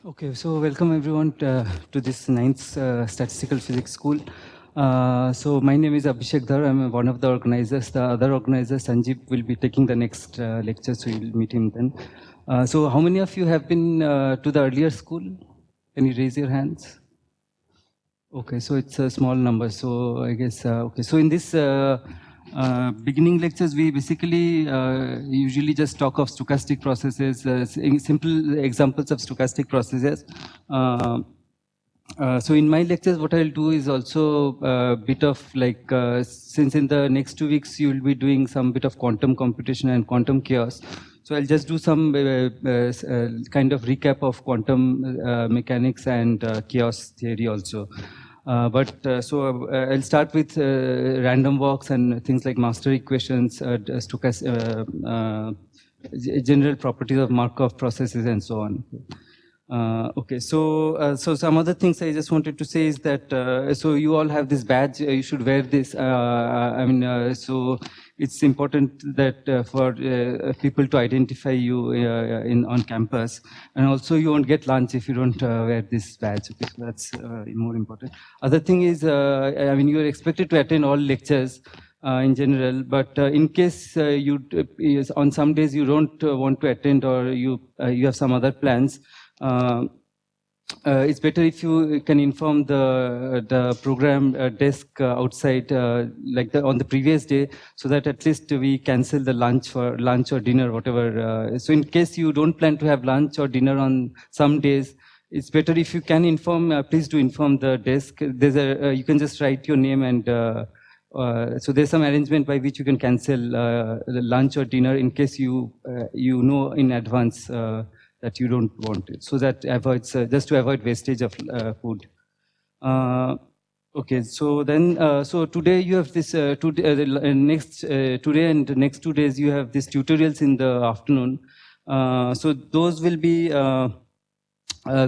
Okay, so welcome everyone to this 9th Statistical Physics School. So my name is Abhishek Dhar. I'm one of the organizers. The other organizer, Sanjib, will be taking the next lecture, so you'll meet him then. So how many of you have been to the earlier school? Can you raise your hands? Okay, so it's a small number. So I guess, okay. So in this beginning lectures, we basically usually just talk of stochastic processes, simple examples of stochastic processes. So in my lectures, what I'll do is also a bit of like, since in the next 2 weeks, you'll be doing some bit of quantum computation and quantum chaos. So I'll just do some kind of recap of quantum mechanics and chaos theory also. So I'll start with random walks and things like master equations, general properties of Markov processes, and so on. Okay, so some other things I just wanted to say is that so you all have this badge. You should wear this. So it's important that for people to identify you on campus, and also you won't get lunch if you don't wear this badge. Okay, so that's more important. Other thing is, you're expected to attend all lectures. In general, but in case on some days you don't want to attend, or you have some other plans, it's better if you can inform the program desk outside, on the previous day, so that at least we cancel the lunch or dinner, whatever. So in case you don't plan to have lunch or dinner on some days, it's better if you can inform. Please do inform the desk. There's you can just write your name, and so there's some arrangement by which you can cancel the lunch or dinner in case you know in advance that you don't want it. So that avoids just to avoid wastage of food. Okay, so then so today you have this today and the next 2 days you have these tutorials in the afternoon. So those will be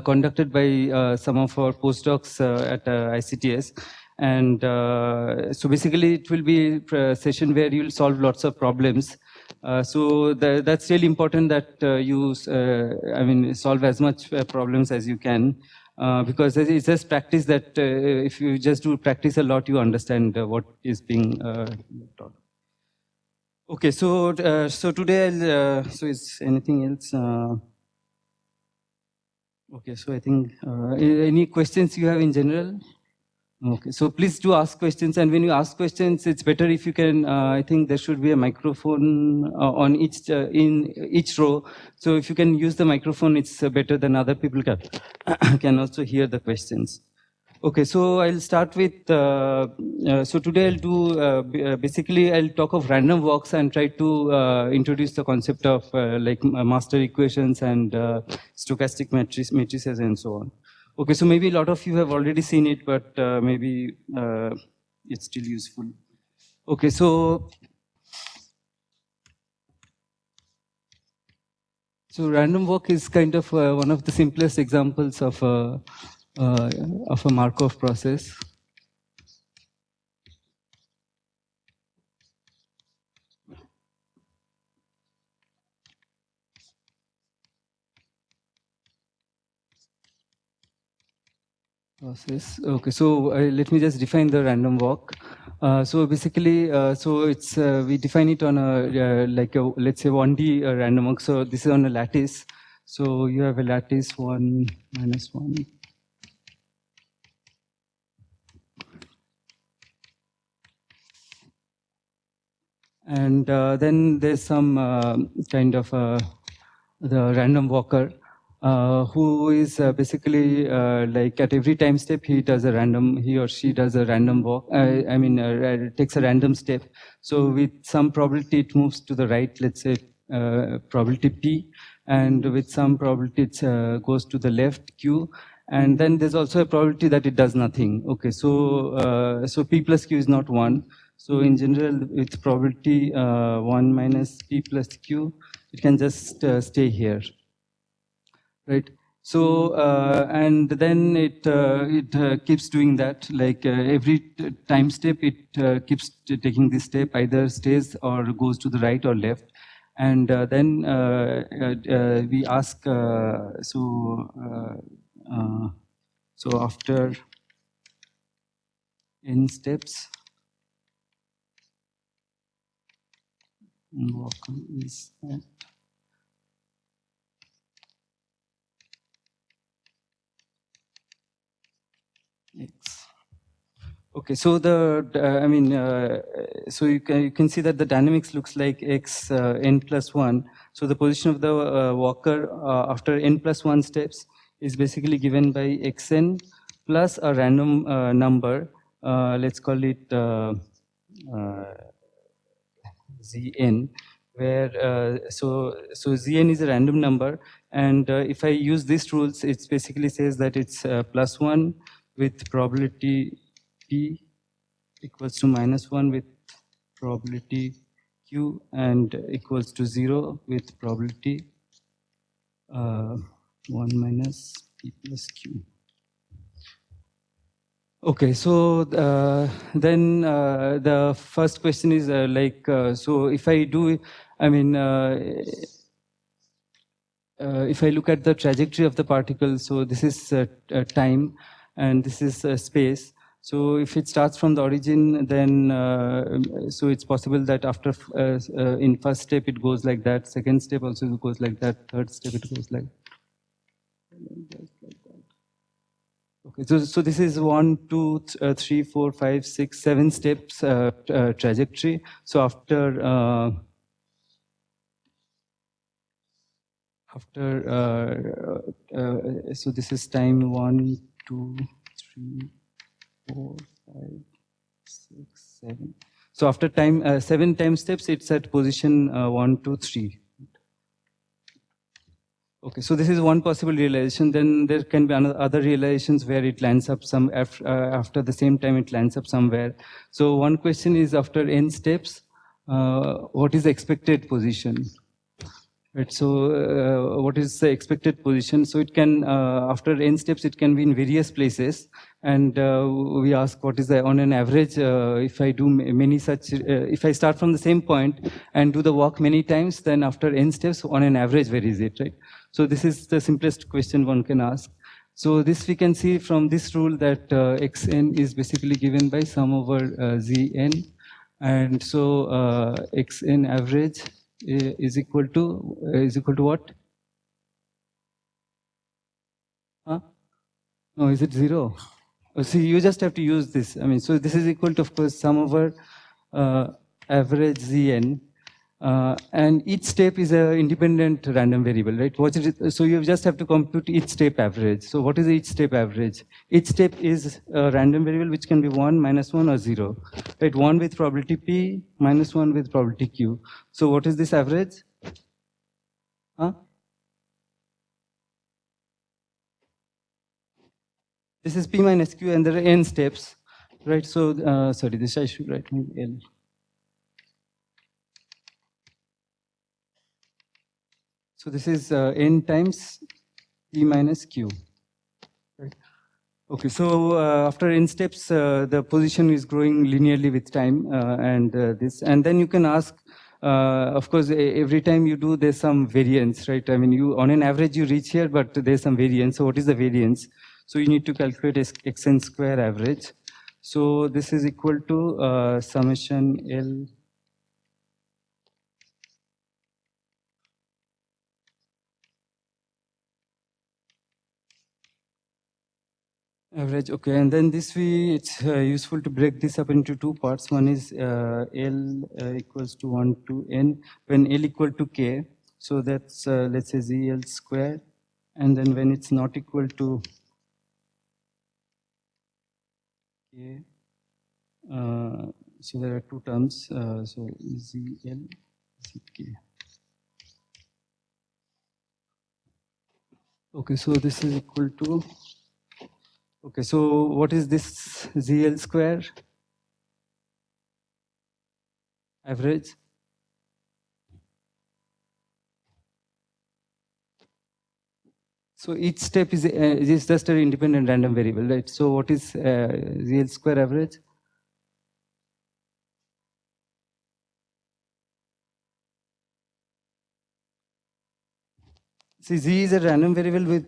conducted by some of our postdocs at ICTS. And so basically it will be a session where you'll solve lots of problems. So that's really important that you solve as much problems as you can, because it's just practice that if you just do practice a lot, you understand what is being taught. Okay, so today so is anything else? Okay, so I think any questions you have in general? Okay, so please do ask questions, and when you ask questions, it's better if you can. I think there should be a microphone on each in each row. So if you can use the microphone, it's better than other people can also hear the questions. Okay, so I'll start with. So today I'll do basically I'll talk of random walks and try to introduce the concept of master equations and stochastic matrices and so on. Okay, so maybe a lot of you have already seen it, but maybe it's still useful. Okay, so random walk is kind of one of the simplest examples of a Markov process. Okay, so let me just define the random walk. So basically, so it's we define it on a let's say 1D random walk. So this is on a lattice. So you have a lattice 1 minus 1. And then there's some kind of the random walker. Who is basically like at every time step he or she does a random walk. Takes a random step. So with some probability it moves to the right. Let's say probability P, and with some probability it goes to the left Q. And then there's also a probability that it does nothing. Okay, so so P plus Q is not 1. So in general, with probability 1 minus P plus Q, it can just stay here. Right. So and then it keeps doing that. Like every time step, it keeps taking this step, either stays or goes to the right or left. And then we ask, so after n steps, is at x. Okay, so so you can see that the dynamics looks like x n plus 1. So the position of the walker after n plus 1 steps is basically given by xn plus a random number. Let's call it zn, where so zn is a random number, and if I use these rules, it basically says that it's plus 1 with probability p equals to minus 1 with probability q, and equals to 0 with probability 1 minus p plus q. Okay, so then the first question is so if I do, if I look at the trajectory of the particle, so this is time and this is space. So if it starts from the origin, then so it's possible that after in first step it goes like that, second step also goes like that, third step it goes like that. Okay, so this is 1, 2, 3, 4, 5, 6, 7 steps trajectory. So after so this is time 1, 2, 3, 4, 5, 6, 7. So after time 7 time steps, it's at position 1, 2, 3. Okay, so this is one possible realization. Then there can be other realizations where it lands up some after the same time it lands up somewhere. So one question is, after n steps, what is the expected position? Right. So what is the expected position? So it can after n steps it can be in various places, and we ask what is the on an average if I do many such if I start from the same point and do the walk many times, then after n steps on an average where is it, right? So this is the simplest question one can ask. So this we can see from this rule that xn is basically given by sum over zn, and so xn average is equal to what? Huh? No, is it 0? Oh, see, you just have to use this. I mean, so this is equal to, of course, sum over average zn. And each step is an independent random variable, right? So you just have to compute each step average. So what is each step average? Each step is a random variable which can be 1, minus 1, or 0. Right? 1 with probability p, minus 1 with probability q. So what is this average? Huh? This is p minus q, and there are n steps, right? So sorry, this I should write L. So this is n times p minus q. Right? Okay, so after n steps, the position is growing linearly with time, and then you can ask. Of course, every time you do, there's some variance, right? I mean, you on an average you reach here, but there's some variance. So what is the variance? So you need to calculate xn square average. So this is equal to summation L average. Okay, and then it's useful to break this up into two parts. One is L equals to 1 to n when L equal to k. So that's let's say ZL square, and then when it's not equal to k, so there are two terms. So ZL, ZK. Okay, so this is equal to. Okay, so what is this ZL square average? So each step is just an independent random variable, right? So what is ZL square average? see, z is a random variable with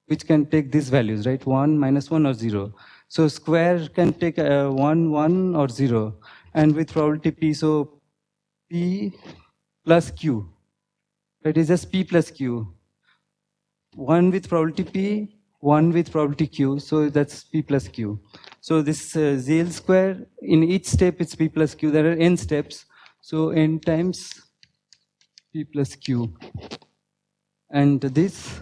which can take these values, right? 1, -1, or 0. So square can take 1, 1, or 0. And with probability p, so p plus q. It is just p plus q. 1 with probability p, 1 with probability q, so that's p plus q. So this ZL square, in each step it's p plus q. There are n steps, so n times p plus q. And this,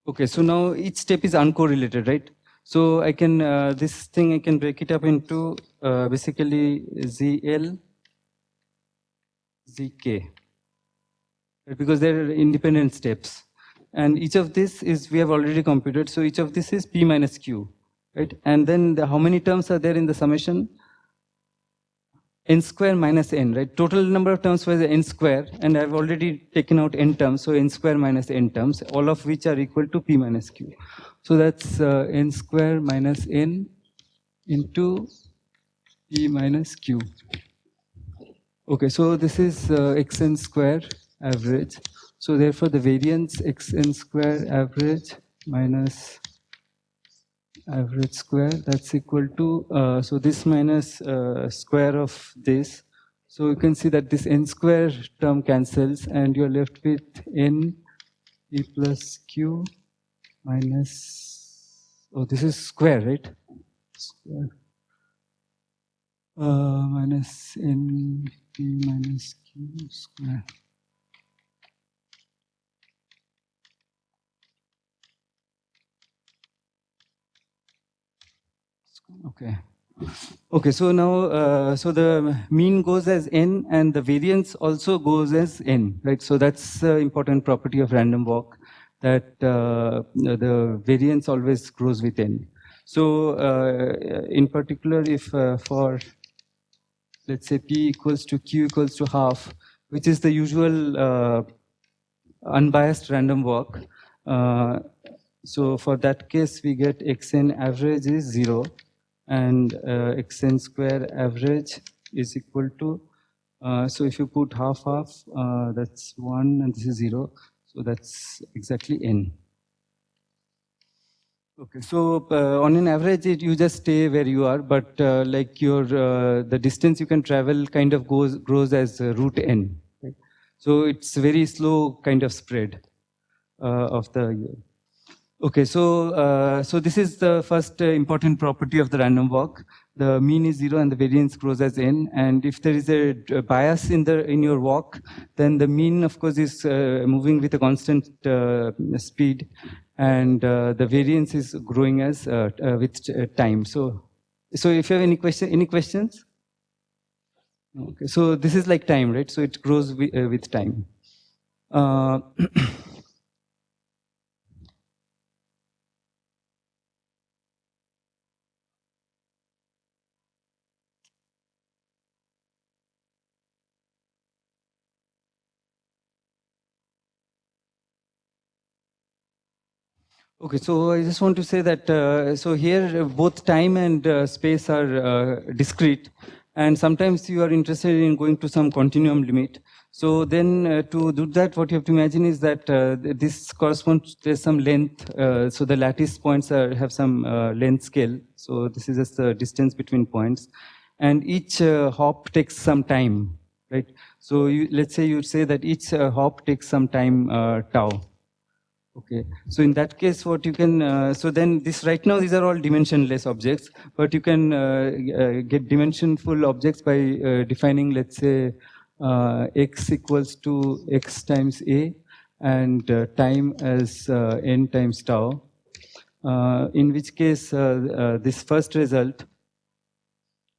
okay, so now each step is uncorrelated, right? So I can, this thing I can break it up into basically ZL, ZK, right? Because they're independent steps. And each of this is, we have already computed, so each of this is P minus Q, right? And then how many terms are there in the summation? N square minus n, right? Total number of terms was n square, and I've already taken out n terms, so n square minus n terms, all of which are equal to P minus Q. So that's n square minus n into P minus Q. Okay, so this is xn square average. So therefore the variance xn square average minus average square, that's equal to, so this minus square of this. So you can see that this n square term cancels and you're left with n p plus q minus, oh, this is square, right? Square. Minus n p minus q square. Okay. Okay, so now, so the mean goes as n and the variance also goes as n, right? So that's the important property of random walk, that the variance always grows with n. So in particular, if for, let's say, p equals to q equals to half, which is the usual unbiased random walk, so for that case, we get xn average is 0. And xn square average is equal to, so if you put half, that's 1 and this is 0, so that's exactly n. Okay, so on an average, you just stay where you are, but like your the distance you can travel kind of grows as root n. Right? So it's very slow kind of spread of the. Okay, so so this is the first important property of the random walk. The mean is 0 and the variance grows as n. And if there is a bias in your walk, then the mean, of course, is moving with a constant speed, and the variance is growing as with time. So if you have any questions? Okay, so this is like time, right? So it grows with time. Okay, so I just want to say that, so here both time and space are discrete, and sometimes you are interested in going to some continuum limit. So then to do that, what you have to imagine is that this corresponds to some length, so the lattice points have some length scale. So this is just the distance between points, and each hop takes some time, right? So let's say you say that each hop takes some time tau. Okay, so in that case, what you can, so then this right now, these are all dimensionless objects, but you can get dimensionful objects by defining, let's say, x equals to x times a, and time as n times tau, in which case this first result,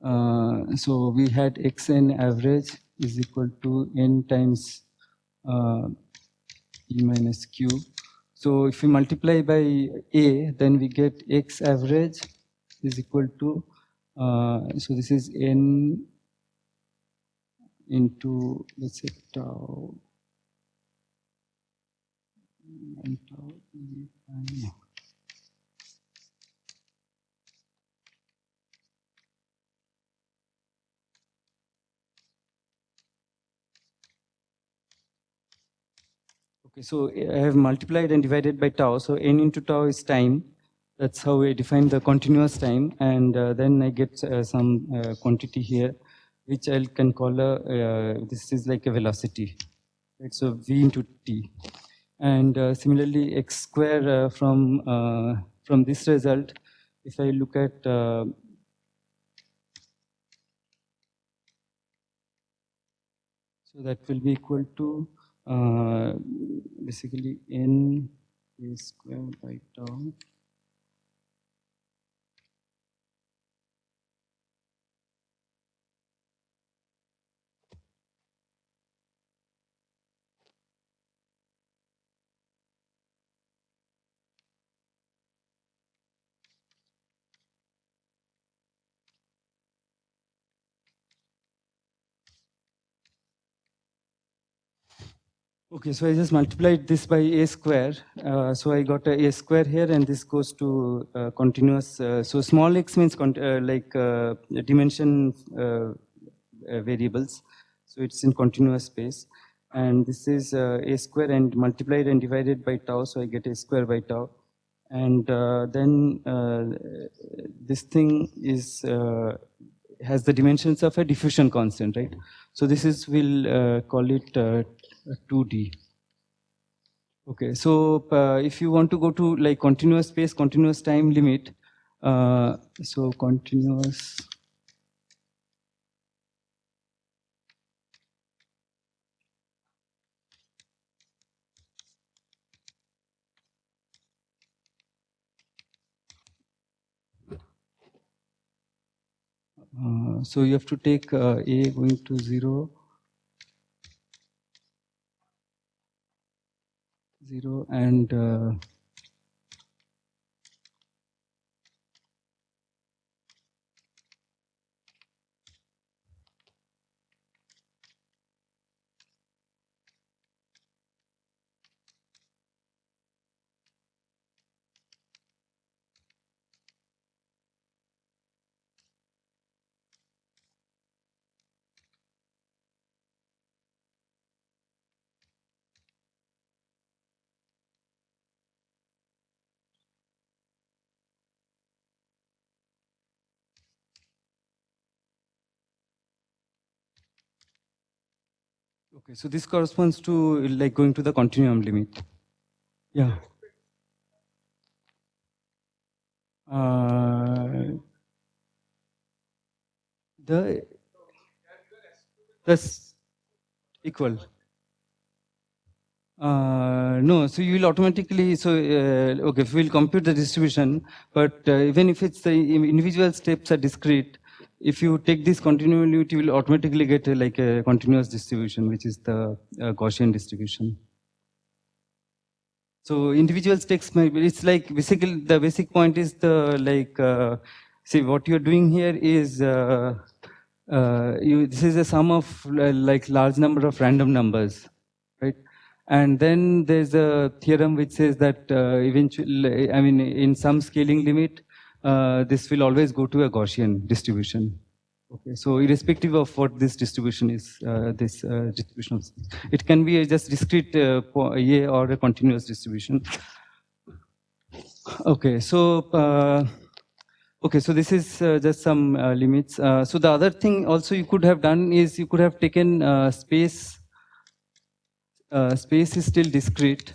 so we had xn average is equal to n times e minus q. So if we multiply by a, then we get x average is equal to, so this is n into, let's say, tau, and tau e prime. Okay, so I have multiplied and divided by tau. So n into tau is time. That's how I define the continuous time. And then I get some quantity here, which I can call this is like a velocity. Right? So v into t. And similarly, x square from this result, if I look at so that will be equal to basically n a square by tau. Okay, so I just multiplied this by a square. So I got a square here, and this goes to continuous. So small x means dimension variables. So it's in continuous space. And this is a square and multiplied and divided by tau. So I get a square by tau. And then this thing is has the dimensions of a diffusion constant, right? So this is, we'll call it 2D. Okay, so if you want to go to like continuous space, continuous time limit, so continuous. So you have to take a going to 0, 0, and okay, so this corresponds to like going to the continuum limit. Yeah. That's equal. No, so you will automatically, so okay, if we will compute the distribution, but even if it's the individual steps are discrete, if you take this continuity, you will automatically get like a continuous distribution, which is the Gaussian distribution. So individual steps might be, it's like basically the basic point is the like, see what you're doing here is, this is a sum of like large number of random numbers, right? And then there's a theorem which says that eventually, I mean, in some scaling limit, this will always go to a Gaussian distribution. Okay, so irrespective of what this distribution is, this distribution of, it can be a just discrete A or a continuous distribution. Okay, so okay, so this is just some limits. So the other thing also you could have done is you could have taken space. Space is still discrete,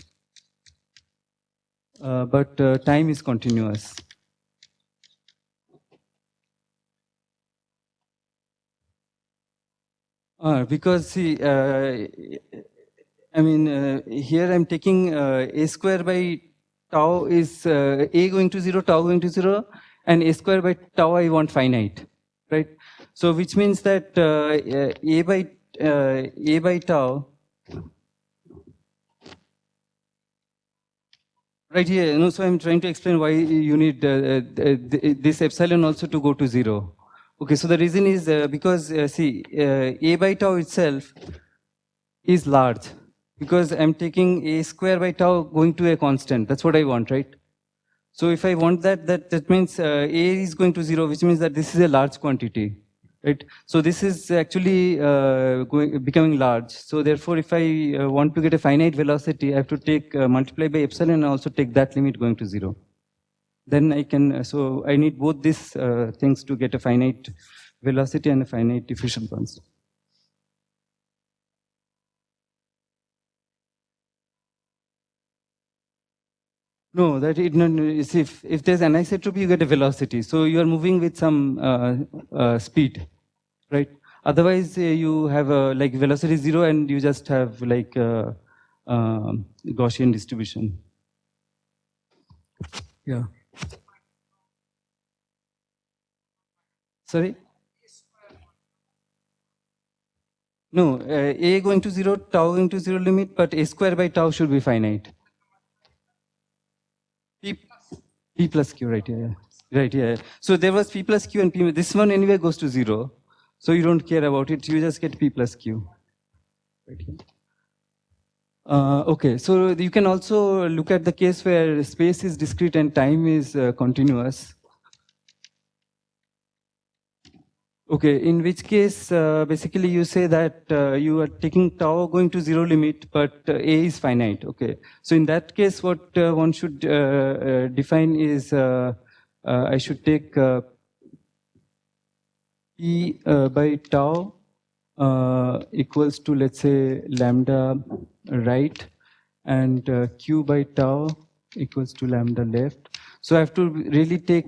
but time is continuous. Because see, I mean, here I'm taking a square by tau is a going to 0, tau going to 0, and a square by tau I want finite, right? So which means that a by tau, right here, no, so I'm trying to explain why you need this epsilon also to go to 0. Okay, so the reason is because, see, a by tau itself is large because I'm taking a square by tau going to a constant. That's what I want, right? So if I want that means a is going to 0, which means that this is a large quantity, right? So this is actually becoming large. So therefore, if I want to get a finite velocity, I have to take multiply by epsilon and also take that limit going to 0. Then I can, so I need both these things to get a finite velocity and a finite diffusion constant. No, that it no, is if there's anisotropy, you get a velocity. So you are moving with some speed, right? Otherwise, you have like velocity 0 and you just have like Gaussian distribution. Yeah. Sorry? No, a going to 0, tau going to 0 limit, but a square by tau should be finite. P plus q, right? Yeah, yeah. Right, yeah. So there was p plus q and p. This one anyway goes to 0. So you don't care about it. You just get p plus q. Right here. Okay, so you can also look at the case where space is discrete and time is continuous. Okay, in which case, basically you say that you are taking tau going to 0 limit, but A is finite. Okay, so in that case, what one should define is I should take P by tau equals to, let's say, lambda right, and Q by tau equals to lambda left. So I have to really take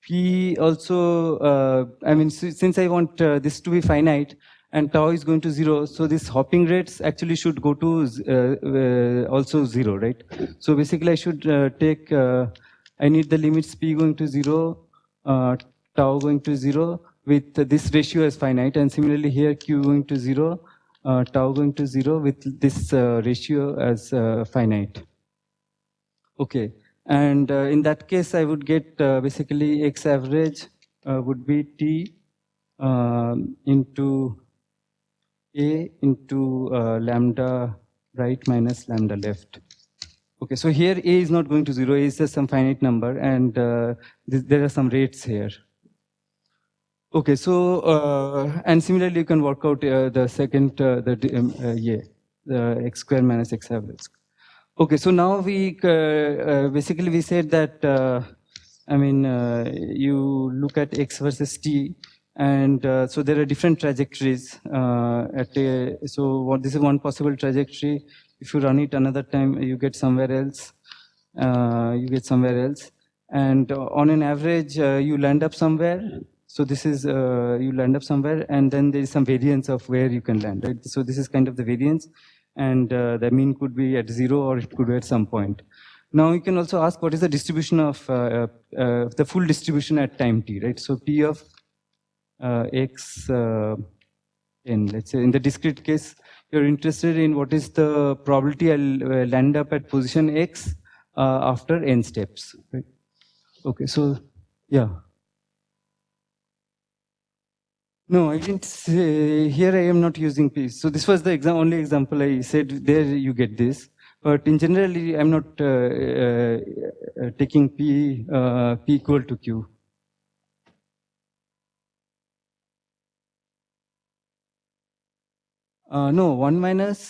P also, I mean, since I want this to be finite and tau is going to 0, so this hopping rates actually should go to also 0, right? So basically I should take, I need the limits P going to 0, tau going to 0, with this ratio as finite, and similarly here Q going to 0, tau going to 0 with this ratio as finite. Okay, and in that case I would get basically x average would be T into A into lambda right minus lambda left. Okay, so here A is not going to 0, A is just some finite number, and there are some rates here. Okay, so and similarly you can work out the second the x square minus x average. Okay, so now we basically we said that I mean you look at x versus t, and so there are different trajectories at a, so what this is one possible trajectory. If you run it another time, you get somewhere else. And on an average, you land up somewhere. So this is you land up somewhere, and then there is some variance of where you can land, right? So this is kind of the variance, and the mean could be at 0 or it could be at some point. Now you can also ask what is the distribution of the full distribution at time t, right? So p of x n, let's say in the discrete case, you're interested in what is the probability I'll land up at position x after n steps, right? Okay, so yeah. No, I didn't say, here I am not using P. So this was the only example I said, there you get this. But in generally, I'm not taking P equal to Q. No, 1 minus,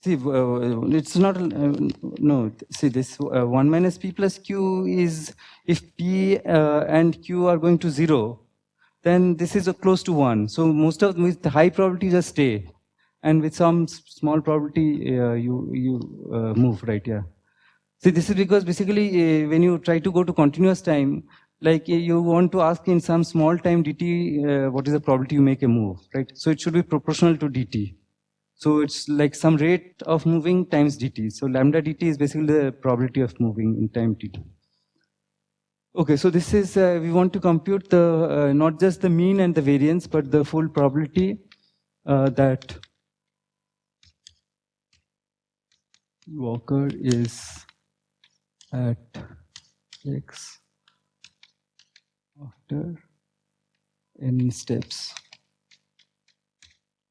see, it's not, no, see this 1 minus P plus Q is, if P and Q are going to 0, then this is close to 1. So most of with high probability just stay, and with some small probability you move, right? Yeah. See, this is because basically when you try to go to continuous time, like you want to ask in some small time dt, what is the probability you make a move, right? So it should be proportional to dt. So it's like some rate of moving times dt. So lambda dt is basically the probability of moving in time dt. Okay, so this is, we want to compute the, not just the mean and the variance, but the full probability that Walker is at x after n steps.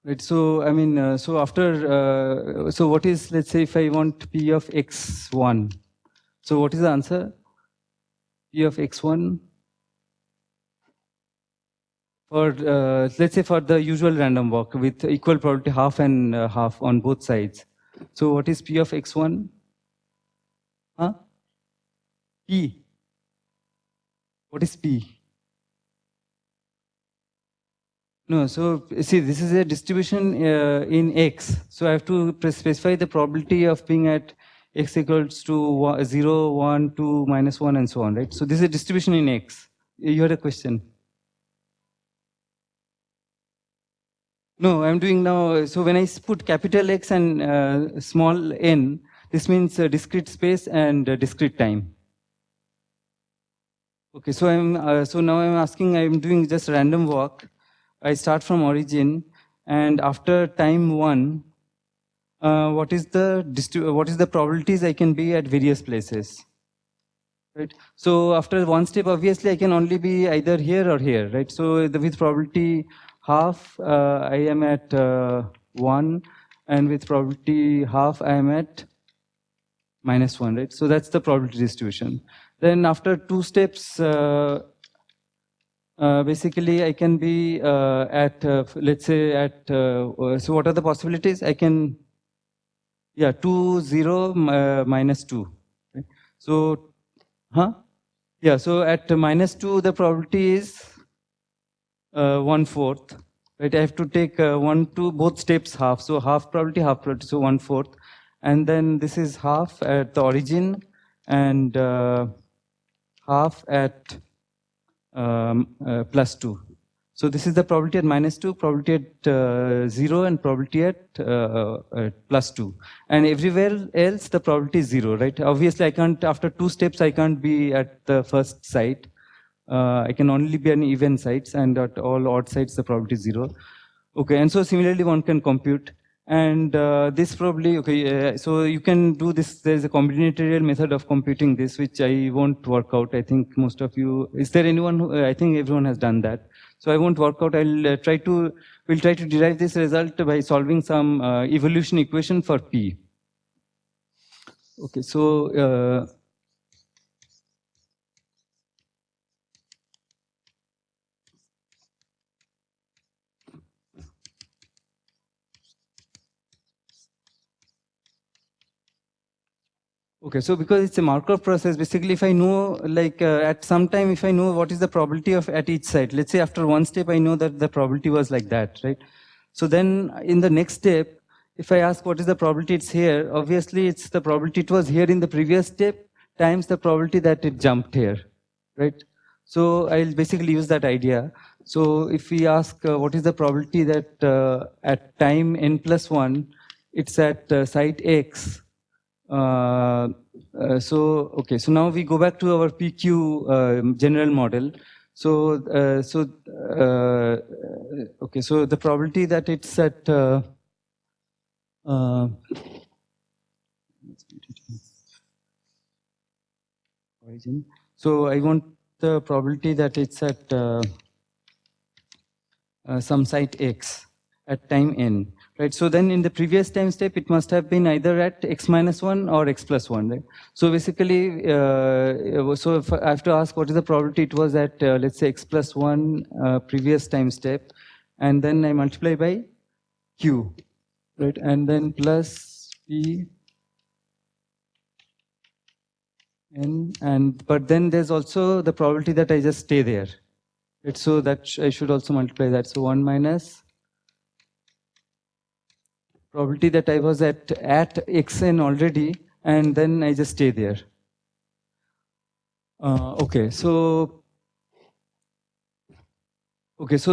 Right, so I mean, so after, so what is, let's say if I want P of x1, so what is the answer? P of x1? For let's say for the usual random walk with equal probability half and half on both sides. So what is P of x1? Huh? P. What is P? No, so see, this is a distribution in X. So I have to specify the probability of being at X equals to 0, 1, 2, -1, and so on, right? So this is a distribution in X. You had a question. No, I'm doing now, so when I put capital X and small n, this means discrete space and discrete time. Okay, so so now I'm asking, I'm doing just random walk. I start from origin, and after time 1, what is the probabilities I can be at various places, right? So after one step, obviously I can only be either here or here, right? So with probability half, I am at 1, and with probability half, I am at -1, right? So that's the probability distribution. Then after 2 steps, basically I can be at, let's say at, so what are the possibilities? I can, yeah, 2, 0, -2. Right? So, yeah, so at -2, the probability is 1/4. Right? I have to take 1, 2, both steps half. So half probability, so 1/4. And then this is half at the origin and half at +2. So this is the probability at -2, probability at 0, and probability at +2. And everywhere else, the probability is 0, right? Obviously, I can't, after 2 steps, I can't be at the first site. I can only be on even sites, and at all odd sites, the probability is 0. Okay, and so similarly, one can compute. And this probably, okay, so you can do this, there's a combinatorial method of computing this, which I won't work out. I think most of you, is there anyone who, I think everyone has done that. So I won't work out, we'll try to derive this result by solving some evolution equation for P. Okay, so, okay, so because it's a Markov process, basically if I know, like at some time, if I know what is the probability of at each site, let's say after one step, I know that the probability was like that, right? So then in the next step, if I ask what is the probability it's here, obviously it's the probability it was here in the previous step times the probability that it jumped here, right? So I'll basically use that idea. So if we ask what is the probability that at time n+1, it's at site X, okay, so now we go back to our PQ general model. So, okay, so the probability that it's at origin. So I want the probability that it's at some site X at time n, right? So then in the previous time step, it must have been either at x-1 or x+1, right? So basically, so if I have to ask what is the probability it was at, let's say x+1 previous time step, and then I multiply by q, right? And then plus p n, and but then there's also the probability that I just stay there. Right? So that I should also multiply that. So 1 minus probability that I was at xn already, and then I just stay there. Okay, so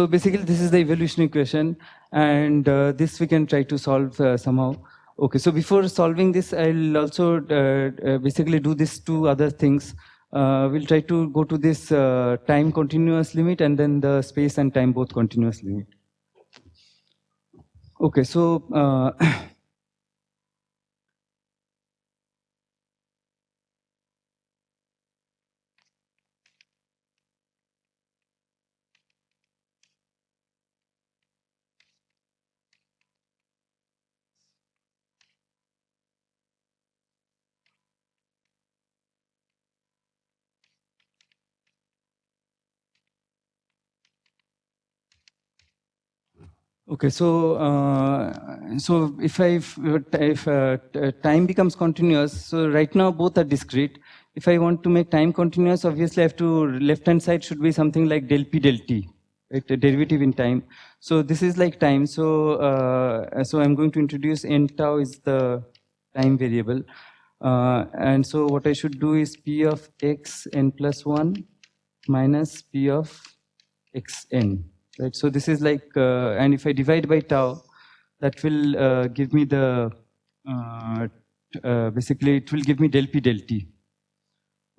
basically this is the evolution equation, and this we can try to solve somehow. Okay, so before solving this, I'll also basically do these two other things. We'll try to go to this time continuous limit and then the space and time both continuous limit. Okay, so Okay, so if time becomes continuous, so right now both are discrete. If I want to make time continuous, obviously I have to left hand side should be something like del p del t, right? A derivative in time. So this is like time. So so I'm going to introduce n tau is the time variable, and so what I should do is p of x n plus 1 minus p of xn. Right, so this is like, and if I divide by tau, that will give me the, basically it will give me del p del t.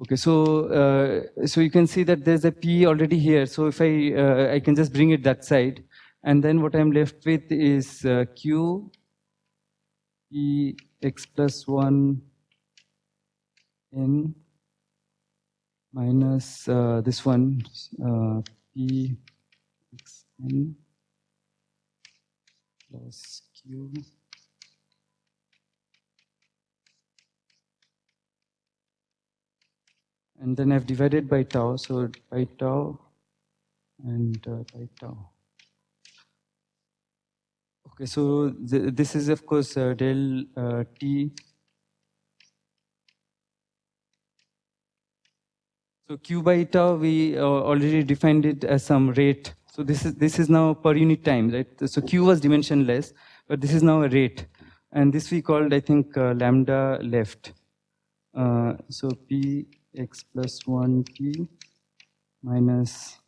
Okay, so so you can see that there's a p already here. So if I can just bring it that side, and then what I'm left with is q p x plus 1 n minus this one p xn plus q and then I've divided by tau, so by tau and by tau. Okay, so this is of course del t. So q by tau we already defined it as some rate. So this is now per unit time, right? So q was dimensionless, but this is now a rate, and this we called, I think, lambda left. So p x plus 1 t minus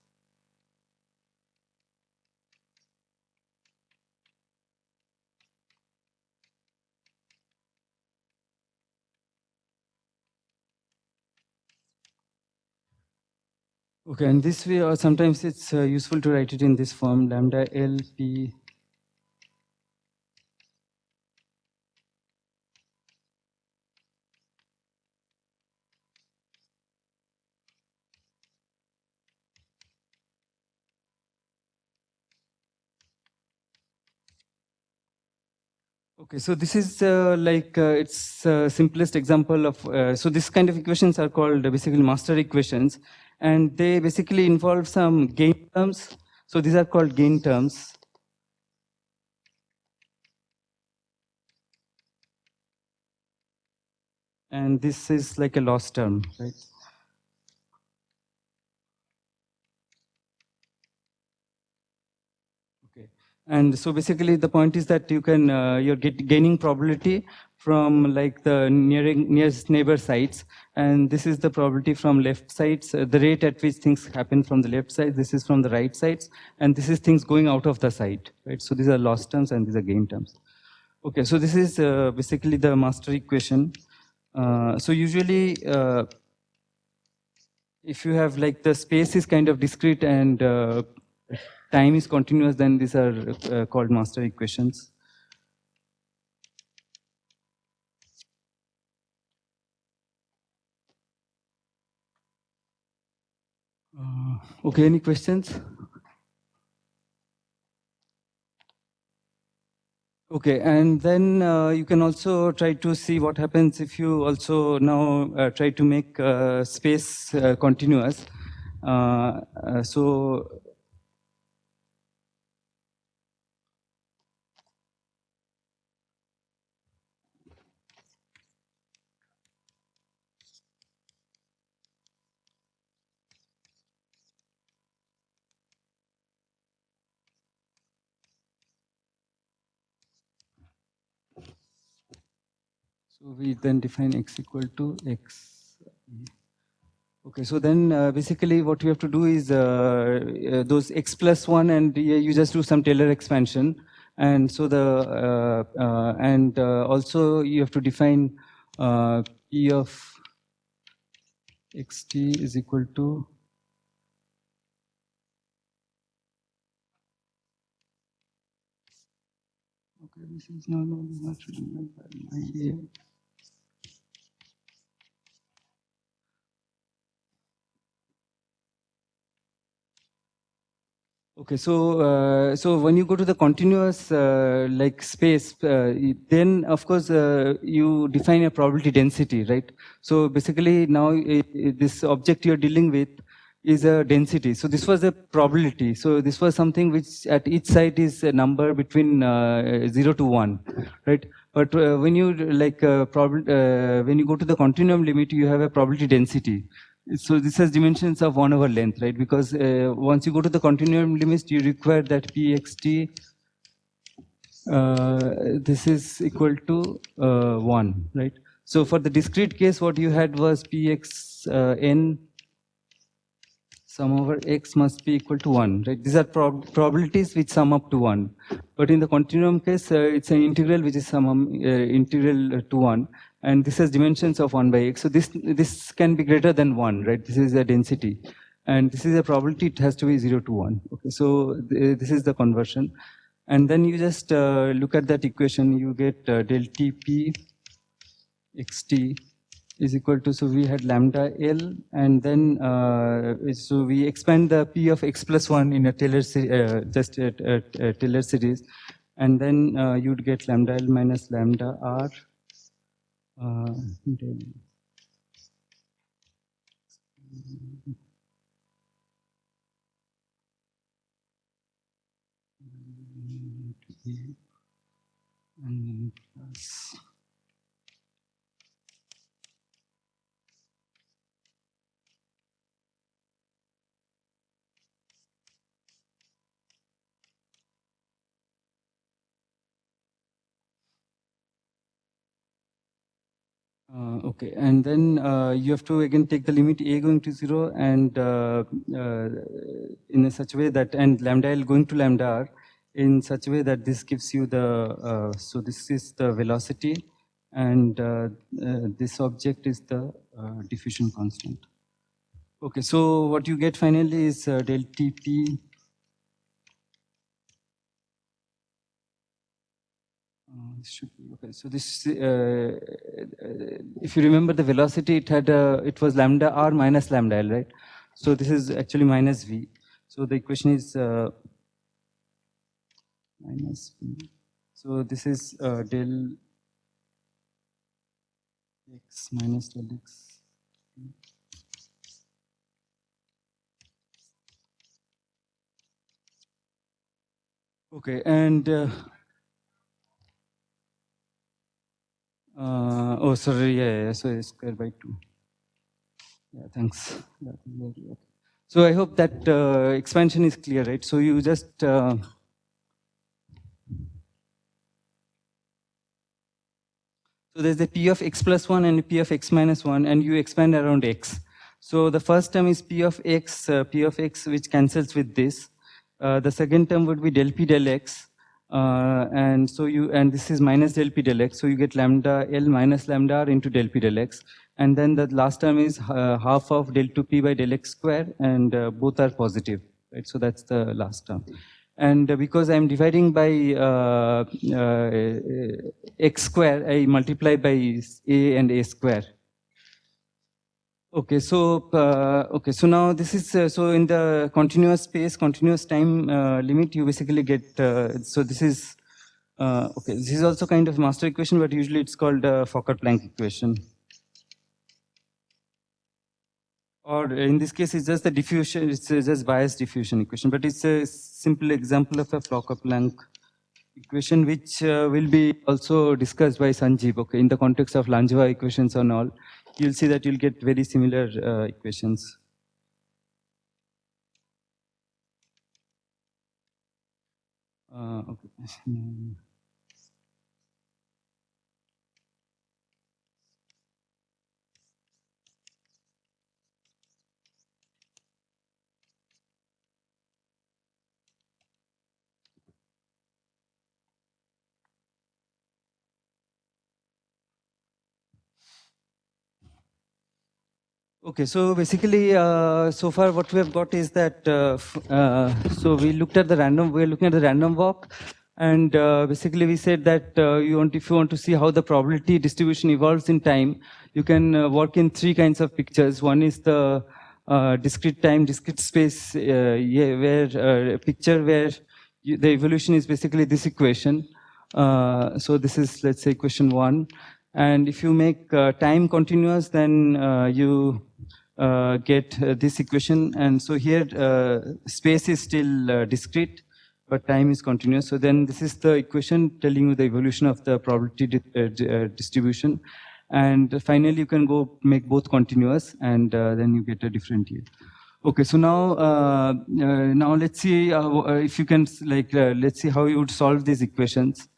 okay, and this way, or sometimes it's useful to write it in this form, lambda L P. Okay, so this is it's simplest example of, so this kind of equations are called basically master equations, and they basically involve some gain terms. So these are called gain terms. And this is like a loss term, right? Okay. And so basically the point is that you can, you're gaining probability from like the nearest neighbor sites, and this is the probability from left sides, the rate at which things happen from the left side, this is from the right sides, and this is things going out of the site, right? So these are loss terms and these are gain terms. Okay, so this is basically the master equation. So usually, if you have like the space is kind of discrete and time is continuous, then these are called master equations. Okay, any questions? Okay, and then you can also try to see what happens if you also now try to make space continuous. So we then define x equal to x. Okay, so then basically what you have to do is those x plus 1, and you just do some Taylor expansion. And so the, also you have to define p of xt is equal to okay, this is not really okay, so so when you go to the continuous like space, then of course you define a probability density, right? So basically now this object you're dealing with is a density. So this was a probability. So this was something which at each site is a number between 0 to 1, right? But when you when you go to the continuum limit, you have a probability density. So this has dimensions of 1 over length, right? Because once you go to the continuum limits, you require that pxt this is equal to 1, right? So for the discrete case, what you had was px sum over x must be equal to 1, right? These are probabilities which sum up to 1. But in the continuum case, it's an integral which is integral to 1. And this has dimensions of 1 by x. So this can be greater than 1, right? This is a density. And this is a probability, it has to be 0 to 1. Okay, so this is the conversion. And then you just look at that equation, you get del Tp xt is equal to, so we had lambda L, and then so we expand the P of x plus 1 in a Taylor Taylor series, and then you'd get lambda L minus lambda R. And plus okay, and then you have to again take the limit a going to 0 and in such a way that, and lambda L going to lambda R in such a way that this gives you the, so this is the velocity, and this object is the diffusion constant. Okay, so what you get finally is del Tp should be okay. So this, if you remember the velocity, it was lambda R minus lambda L, right? So this is actually minus V. So the equation is minus V. So this is del x minus del x. Okay, and oh, sorry, yeah, so a square by 2. Yeah, thanks. So I hope that expansion is clear, right? So you just so there's a p of x plus 1 and a p of x minus 1, and you expand around x. So the first term is p of x, which cancels with this. The second term would be del p del x. And so this is minus del p del x, so you get lambda L minus lambda R into del p del x. And then the last term is half of del 2p by del x square, and both are positive, right? So that's the last term. And because I'm dividing by x square, I multiply by a and a square. Okay, so now this is so in the continuous space, continuous time limit, you basically get so this is okay. This is also kind of master equation, but usually it's called Fokker-Planck equation. Or in this case, it's just the diffusion. It's just bias diffusion equation, but it's a simple example of a Fokker-Planck equation, which will be also discussed by Sanjib. Okay, in the context of Langevin equations and all. You'll see that you'll get very similar equations. Okay. Okay, so basically, so far what we have got is that, so we looked at the random, we're looking at the random walk, and basically we said that if you want to see how the probability distribution evolves in time, you can work in 3 kinds of pictures. One is the discrete time, discrete space, where a picture where the evolution is basically this equation. So this is, let's say, equation 1. And if you make time continuous, then you get this equation. And so here space is still discrete, but time is continuous. So then this is the equation telling you the evolution of the probability distribution. And finally, you can go make both continuous, and then you get a different yield. Okay, so now let's see if you can, like, let's see how you would solve these equations.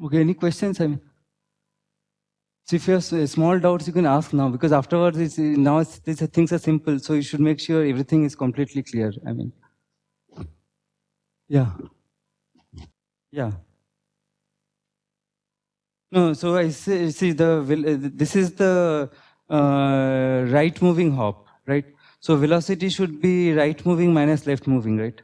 Okay, any questions? I mean, so if you have small doubts, you can ask now, because afterwards, these things are simple. So you should make sure everything is completely clear. I mean, yeah, yeah. No, so I see this is the right moving hop, right? So velocity should be right moving minus left moving, right?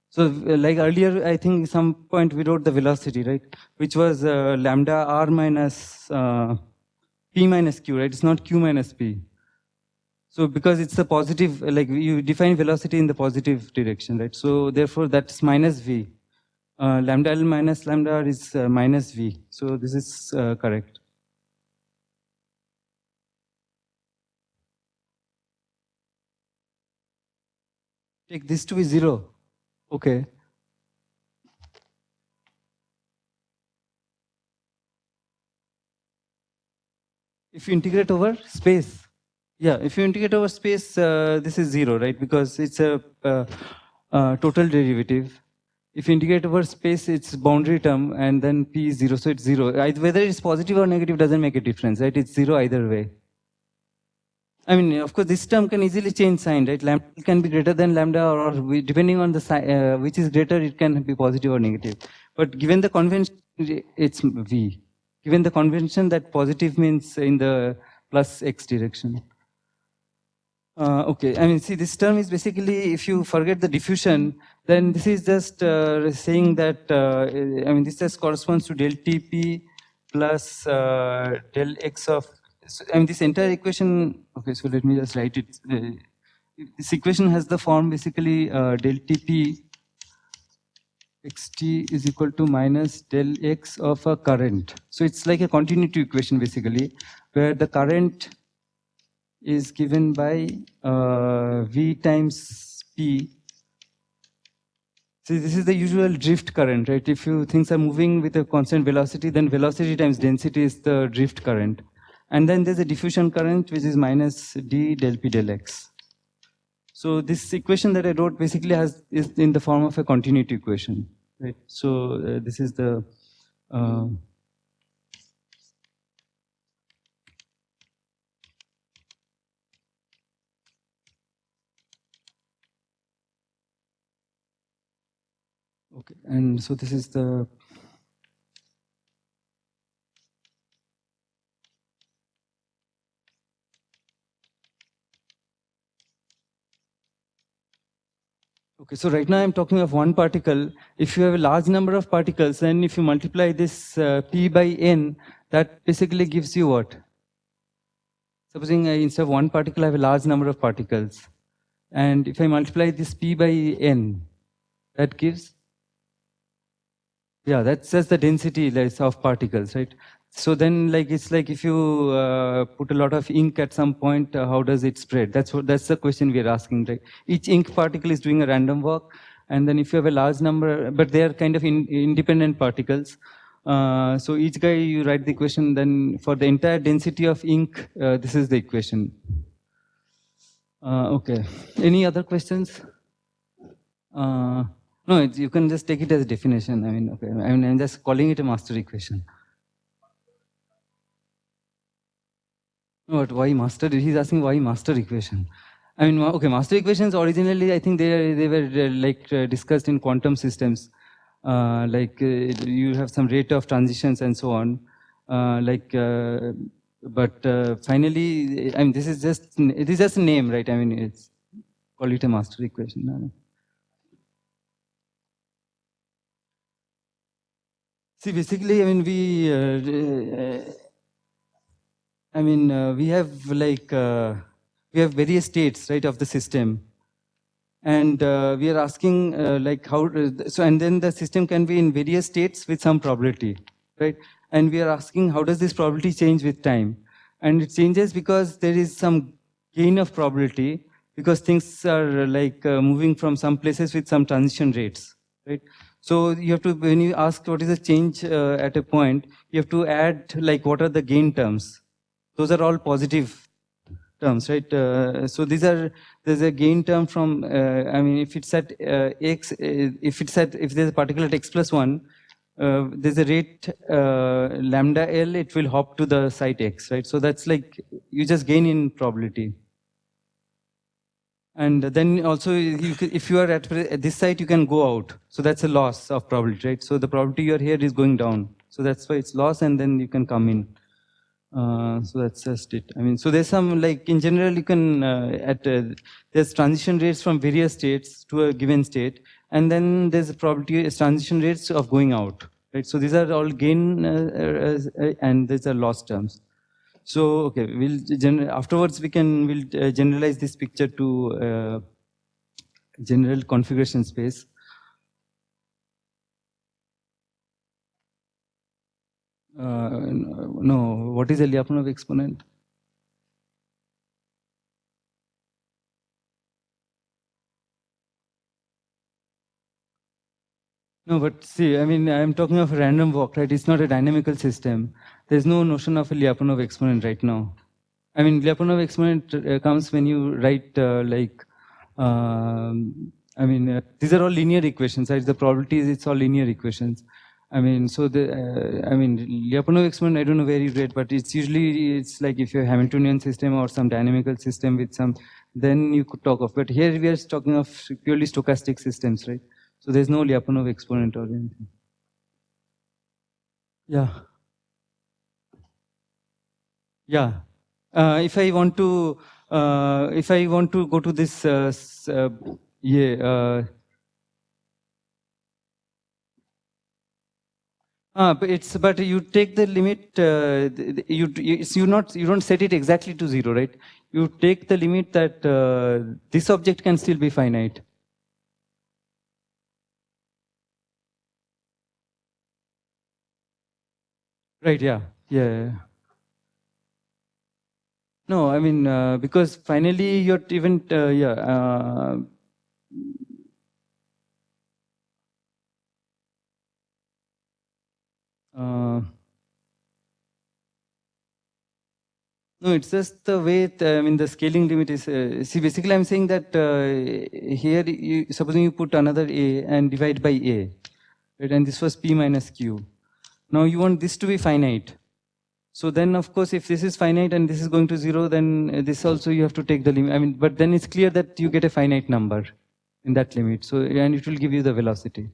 So like earlier, I think some point we wrote the velocity, right? Which was lambda r minus p minus q, right? It's not q minus p. So because it's the positive, like you define velocity in the positive direction, right? So therefore that's minus v. Lambda L minus lambda R is minus v. So this is correct. Take this to be 0. Okay. If you integrate over space. Yeah, if you integrate over space, this is 0, right? Because it's a total derivative. If you integrate over space, it's boundary term, and then p is 0, so it's 0. Whether it's positive or negative doesn't make a difference, right? It's 0 either way. I mean, of course, this term can easily change sign, right? Lambda can be greater than lambda, or depending on the which is greater, it can be positive or negative. But given the convention, it's v. Given the convention that positive means in the plus x direction. Okay, I mean, see, this term is basically, if you forget the diffusion, then this is just saying that, I mean, this just corresponds to del Tp plus del x of, I mean, this entire equation, okay, so let me just write it. This equation has the form basically del Tp xt is equal to minus del x of a current. So it's like a continuity equation basically, where the current is given by V times P. See, this is the usual drift current, right? If things are moving with a constant velocity, then velocity times density is the drift current. And then there's a diffusion current, which is minus d del P del x. So this equation that I wrote basically is in the form of a continuity equation, right? So this is the okay, and so this is the okay, so right now I'm talking of one particle. If you have a large number of particles, then if you multiply this p by n, that basically gives you what? Supposing instead of one particle, I have a large number of particles. And if I multiply this p by n, that gives? Yeah, that's just the density of particles, right? So then, like, it's like if you put a lot of ink at some point, how does it spread? That's the question we are asking, right? Each ink particle is doing a random walk, and then if you have a large number, but they are kind of independent particles. So each guy, you write the equation, then for the entire density of ink, this is the equation. Okay. Any other questions? No, you can just take it as a definition. I mean, okay. I mean, I'm just calling it a master equation. What? Why master? He's asking why master equation. I mean, okay, master equations originally, I think they were like discussed in quantum systems. You have some rate of transitions and so on. But finally, I mean, it is just a name, right? I mean, call it a master equation. See, basically, I mean, we have like we have various states, right, of the system, and we are asking like how. So, and then the system can be in various states with some probability, right? And we are asking how does this probability change with time? And it changes because there is some gain of probability because things are like moving from some places with some transition rates, right? So you have to, when you ask what is the change at a point, you have to add like what are the gain terms. Those are all positive terms, right? So there's a gain term from, I mean, if it's at x, if there's a particle at x plus 1, there's a rate lambda L, it will hop to the site x, right? So that's like, you just gain in probability. And then also, if you are at this site, you can go out. So that's a loss of probability, right? So the probability you are here is going down. So that's why it's loss, and then you can come in. So that's just it. I mean, so there's some, like, in general, you can, there's transition rates from various states to a given state. And then there's a probability transition rates of going out, right? So these are all gain and these are loss terms. So, okay, afterwards we'll generalize this picture to general configuration space. No, what is a Lyapunov exponent? No, but see, I mean, I'm talking of a random walk, right? It's not a dynamical system. There's no notion of a Lyapunov exponent right now. I mean, Lyapunov exponent comes when you write these are all linear equations, right? The probabilities, it's all linear equations. I mean, so Lyapunov exponent, I don't know where you read, but it's usually, it's like if you're a Hamiltonian system or some dynamical system with some, then you could talk of, but here we are talking of purely stochastic systems, right? So there's no Lyapunov exponent or anything. Yeah. Yeah. If I want to go to this, but you take the limit. You don't set it exactly to 0, right? You take the limit that this object can still be finite. Right? Yeah. Yeah. No, I mean, because finally you're even, no, it's just the way, I mean, the scaling limit is, see, basically I'm saying that here, supposing you put another A and divide by A, right? And this was P minus Q. Now you want this to be finite. So then, of course, if this is finite and this is going to 0, then this also you have to take the limit. I mean, but then it's clear that you get a finite number in that limit. So, and it will give you the velocity.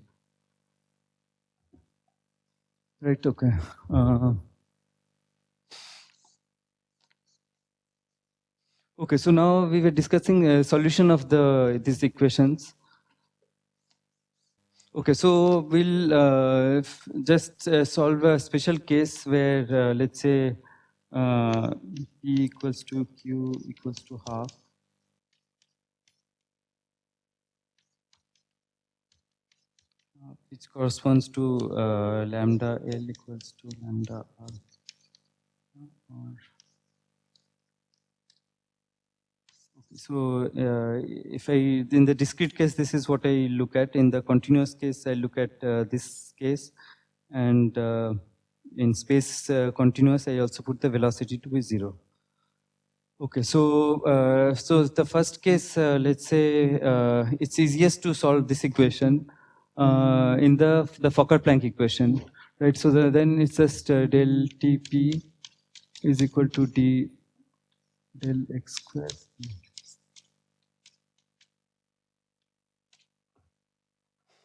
Right, okay. Okay, so now we were discussing a solution of these equations. Okay, so we'll just solve a special case where, let's say, E equals to Q equals to half. Which corresponds to lambda L equals to lambda R. So if in the discrete case, this is what I look at. In the continuous case, I look at this case. And in space continuous, I also put the velocity to be 0. Okay, so so the first case, let's say it's easiest to solve this equation in the Fokker-Planck equation, right? So then it's just del Tp is equal to d del x squared.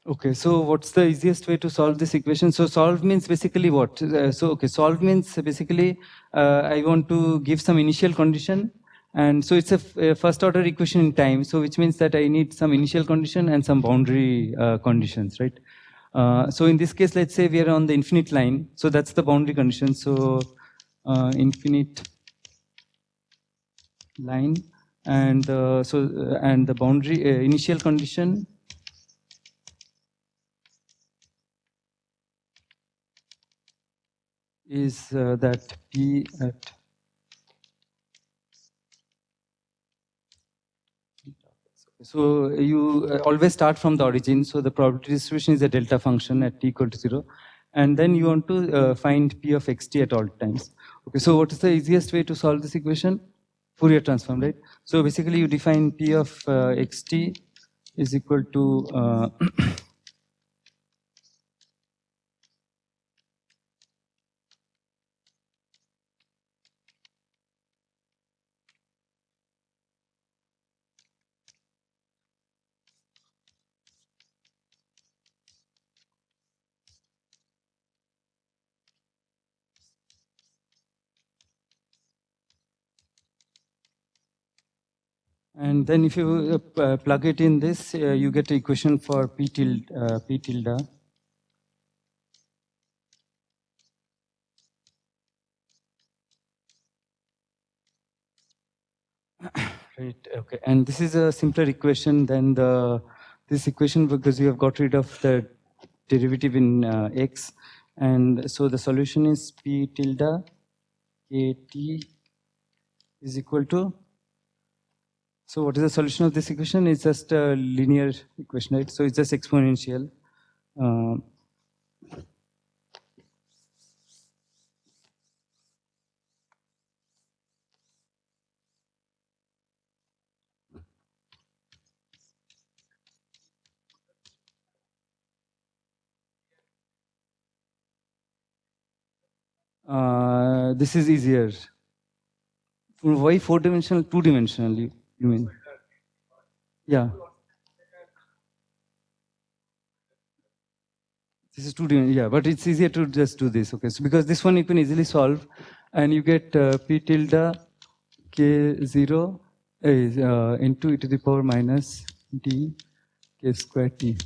Okay, so what's the easiest way to solve this equation? So solve means basically what? Solve means basically I want to give some initial condition, and so it's a first order equation in time. So which means that I need some initial condition and some boundary conditions, right? So in this case, let's say we are on the infinite line. So that's the boundary condition. So infinite line, and and the boundary initial condition is that P at so you always start from the origin. So the probability distribution is a delta function at t equal to 0. And then you want to find P of xt at all times. Okay, so what is the easiest way to solve this equation? Fourier transform, right? So basically you define P of xt is equal to and then if you plug it in this, you get the equation for P tilde. Right, okay. And this is a simpler equation than this equation because you have got rid of the derivative in x. And so the solution is P tilde kt is equal to. So what is the solution of this equation? It's just a linear equation, right? So it's just exponential. This is easier. Why four-dimensional? Two-dimensional, you mean? Yeah. This is two-dimensional, yeah, but it's easier to just do this, okay? So because this one you can easily solve, and you get P tilde k0 into e to the power minus d k square t.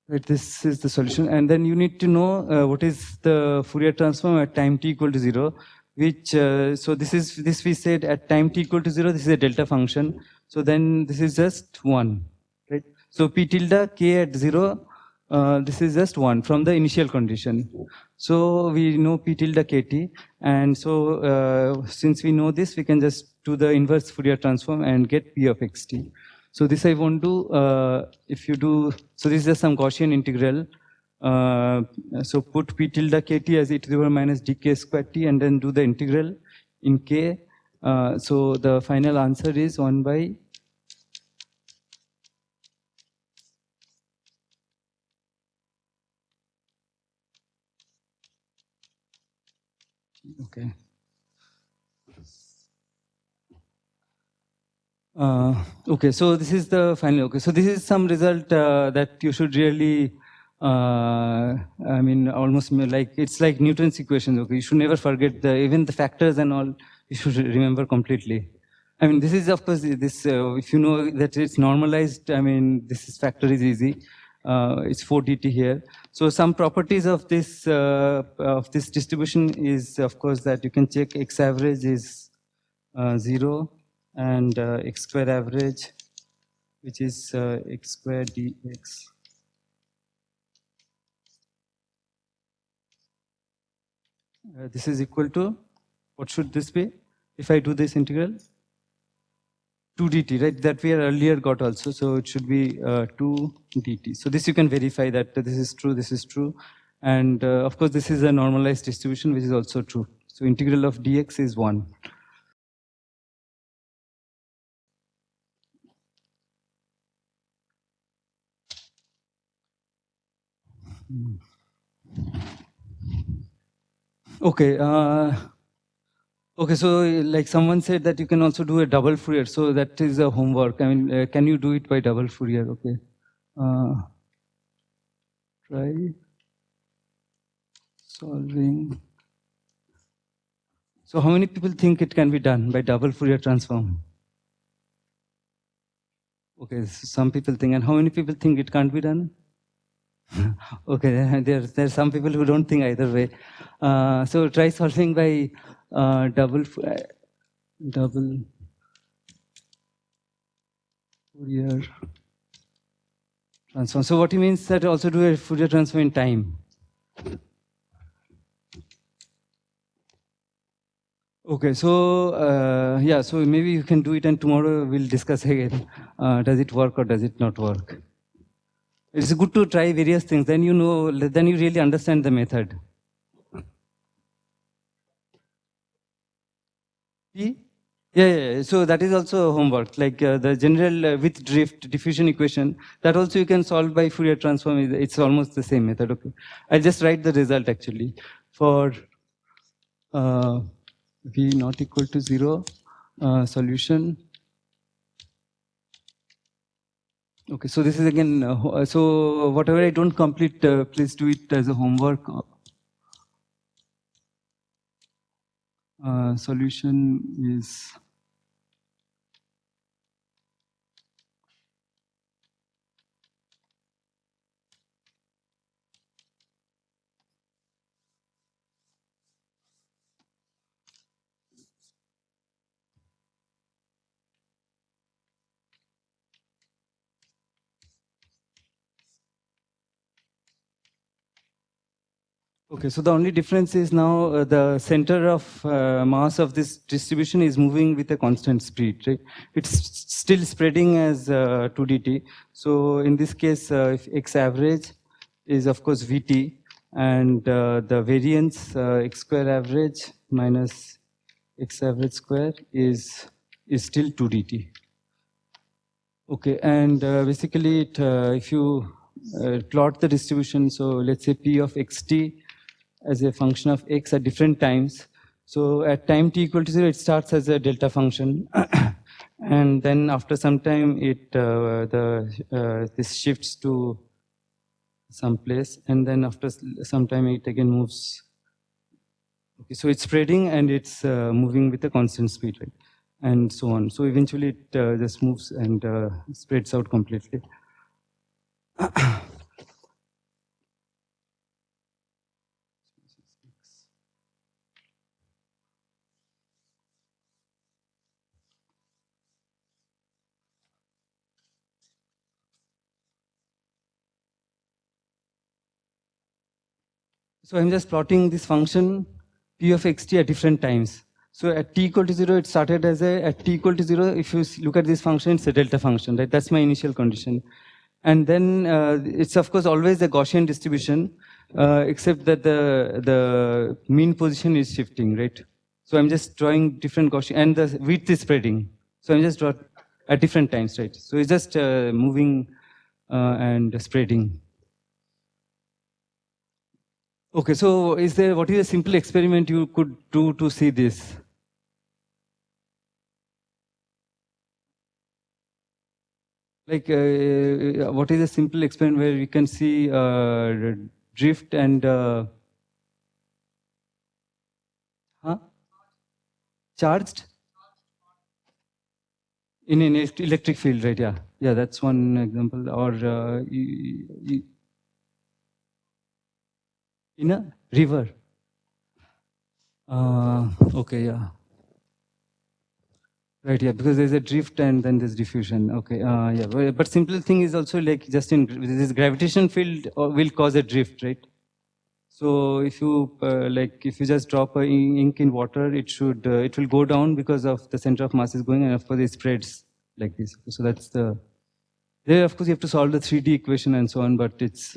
Right, this is the solution, and then you need to know what is the Fourier transform at time t equal to 0, which, so this we said at time t equal to 0, this is a delta function, so then this is just 1, right? So P tilde k at 0, this is just 1 from the initial condition. So we know P tilde kt, and so since we know this, we can just do the inverse Fourier transform and get P of xt. So this I won't do. If you do, so this is just some Gaussian integral. So put P tilde kt as e to the power minus dk square t, and then do the integral in k. So the final answer is 1 by. Okay. Okay, so this is the final. Okay, so this is some result that you should really, I mean, almost like it's like Newton's equations. Okay, you should never forget even the factors and all. You should remember completely. I mean, this is of course this. If you know that it's normalized, I mean, this factor is easy. It's 4 dt here. So some properties of this distribution is of course that you can check x average is 0. And x square average, which is x square dx. This is equal to, what should this be? If I do this integral? 2 dt, right? That we earlier got also. So it should be 2 dt. So this you can verify that this is true, this is true. And of course, this is a normalized distribution, which is also true. So integral of dx is 1. Okay. Okay, so like someone said that you can also do a double Fourier. So that is a homework. I mean, can you do it by double Fourier? Okay. Try solving. So how many people think it can be done by double Fourier transform? Okay, so some people think. And how many people think it can't be done? Okay, there's some people who don't think either way. So try solving by double Fourier transform. So what he means that also do a Fourier transform in time. Okay, so yeah, so maybe you can do it, and tomorrow we'll discuss again. Does it work or does it not work? It's good to try various things. Then you know. Then you really understand the method. Yeah, yeah. So that is also homework. Like the general width drift diffusion equation. That also you can solve by Fourier transform. It's almost the same method. Okay, I'll just write the result actually for v not equal to 0 solution. Okay, so this is again, so whatever I don't complete, please do it as a homework. Solution is okay, so the only difference is now the center of mass of this distribution is moving with a constant speed, right? It's still spreading as 2dt. So in this case, if x average is of course vt, and the variance x square average minus x average square is still 2dt. Okay, and basically if you plot the distribution, so let's say p of xt as a function of x at different times. So at time t equal to 0, it starts as a delta function. And then after some time, this shifts to some place. And then after some time, it again moves. Okay, so it's spreading and it's moving with a constant speed, right? And so on. So eventually, it just moves and spreads out completely. So I'm just plotting this function p of xt at different times. So at t equal to 0, it started as at t equal to 0, if you look at this function, it's a delta function, right? That's my initial condition. And then it's of course always a Gaussian distribution, except that the mean position is shifting, right? So I'm just drawing different Gaussian, and the width is spreading. So I'm just drawing at different times, right? So it's just moving and spreading. Okay, so what is a simple experiment you could do to see this? Like, what is a simple experiment where we can see drift and charged in an electric field, right? Yeah, yeah, that's one example. Or in a river. Okay, yeah. Right, yeah, because there's a drift and then there's diffusion. Okay, yeah, but simple thing is also like just in this gravitational field will cause a drift, right? So if you if you just drop ink in water, it will go down because of the center of mass is going, and of course it spreads like this. So that's the. There, of course, you have to solve the 3D equation and so on, but it's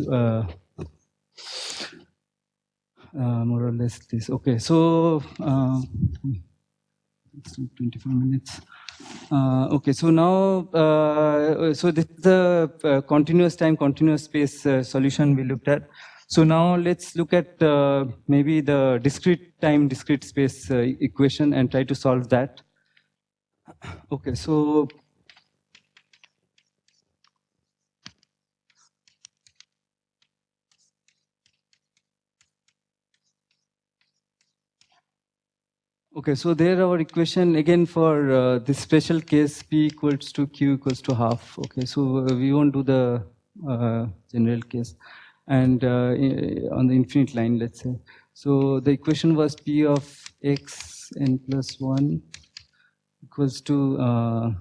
more or less this. Okay, so. 24 minutes. Okay, so now, so this is the continuous time, continuous space solution we looked at. So now let's look at maybe the discrete time, discrete space equation and try to solve that. Okay, so. Okay, so there our equation again for this special case P equals to Q equals to half. Okay, so we won't do the general case. and on the infinite line, let's say. So the equation was P of x n plus 1 equals to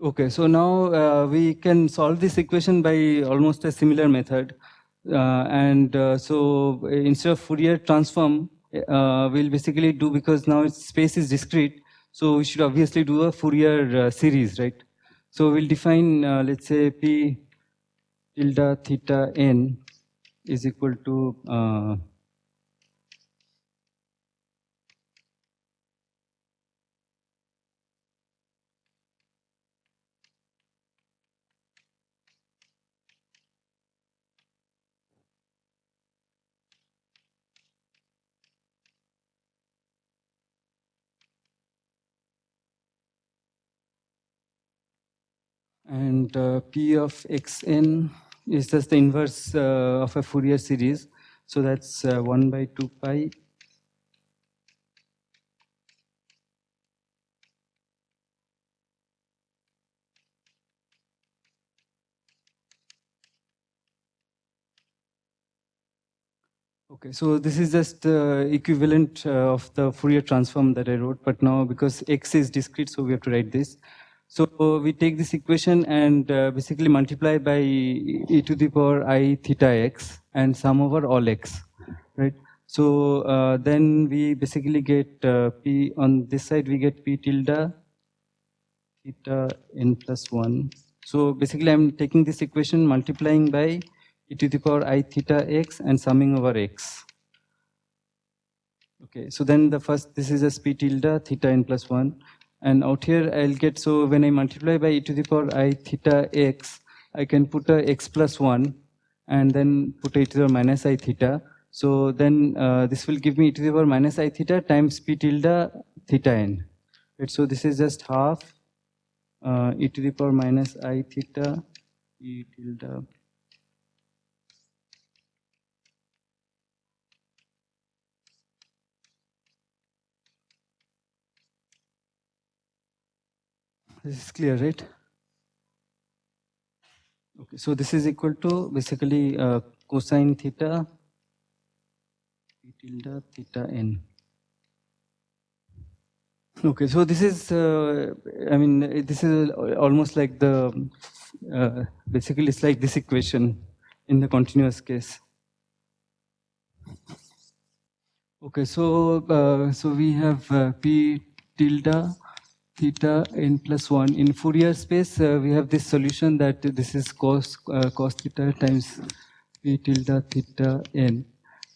okay, so now we can solve this equation by almost a similar method. So instead of Fourier transform, we'll basically do, because now its space is discrete, so we should obviously do a Fourier series, right? So we'll define, let's say, P tilde theta n is equal to and P of xn is just the inverse of a Fourier series. So that's 1 by 2 pi . Okay, so this is just equivalent of the Fourier transform that I wrote, but now because x is discrete, so we have to write this. So we take this equation and basically multiply by e to the power I theta x and sum over all x, right? So then we basically get p on this side, we get p tilde theta n plus 1. So basically I'm taking this equation, multiplying by e to the power I theta x and summing over x. Okay, so then the first, this is a p tilde theta n plus 1. And out here I'll get, so when I multiply by e to the power I theta x, I can put a x plus 1 and then put e to the power minus I theta. So then this will give me e to the power minus I theta times p tilde theta n. Right, so this is just half e to the power minus I theta e tilde. This is clear, right? Okay, so this is equal to basically cosine theta p tilde theta n. Okay, so this is, I mean, this is almost like the, basically it's like this equation in the continuous case. Okay, so we have p tilde theta n plus 1. In Fourier space, we have this solution that this is cos theta times p tilde theta n.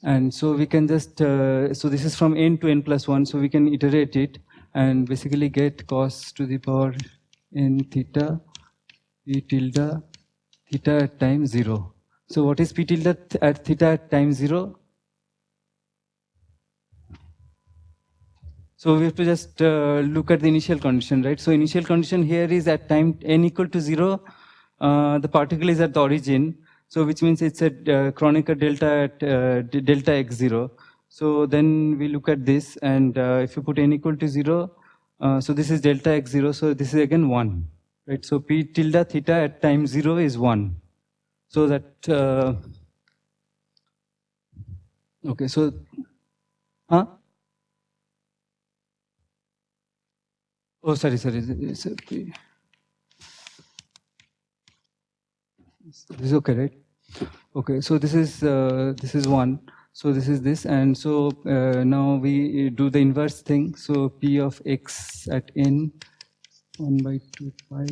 And so we can just, so this is from n to n plus 1, so we can iterate it and basically get cos to the power n theta p tilde theta at time 0. So what is p tilde at theta at time 0? So we have to just look at the initial condition, right? So initial condition here is at time n equal to 0, the particle is at the origin. So which means it's at Kronecker delta at delta x0. So then we look at this, and if you put n equal to 0, so this is delta x0, so this is again 1, right? So p tilde theta at time 0 is 1. So that, okay, so, huh? Oh, sorry. This is okay, right? Okay, so this is 1. So this is this, and so now we do the inverse thing. So p of x at n 1 by 2 pi.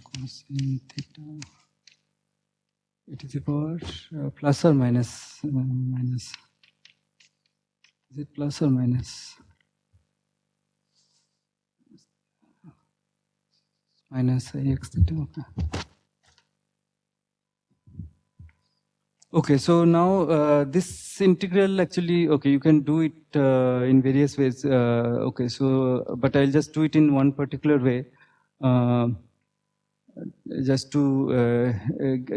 Cosine theta e to the power plus or minus minus. Is it plus or minus? Minus ix theta. Okay. Okay, so now this integral actually, okay, you can do it in various ways. Okay, so, but I'll just do it in one particular way, just to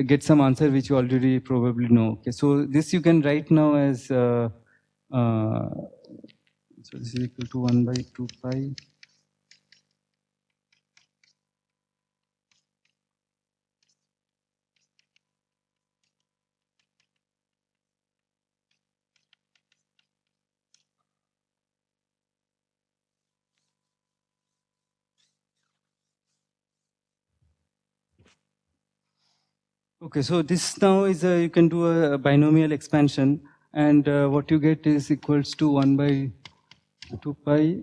get some answer which you already probably know. Okay, so this you can write now as, so this is equal to 1 by 2 pi. Okay, so this now is you can do a binomial expansion, and what you get is equals to 1 by 2 pi.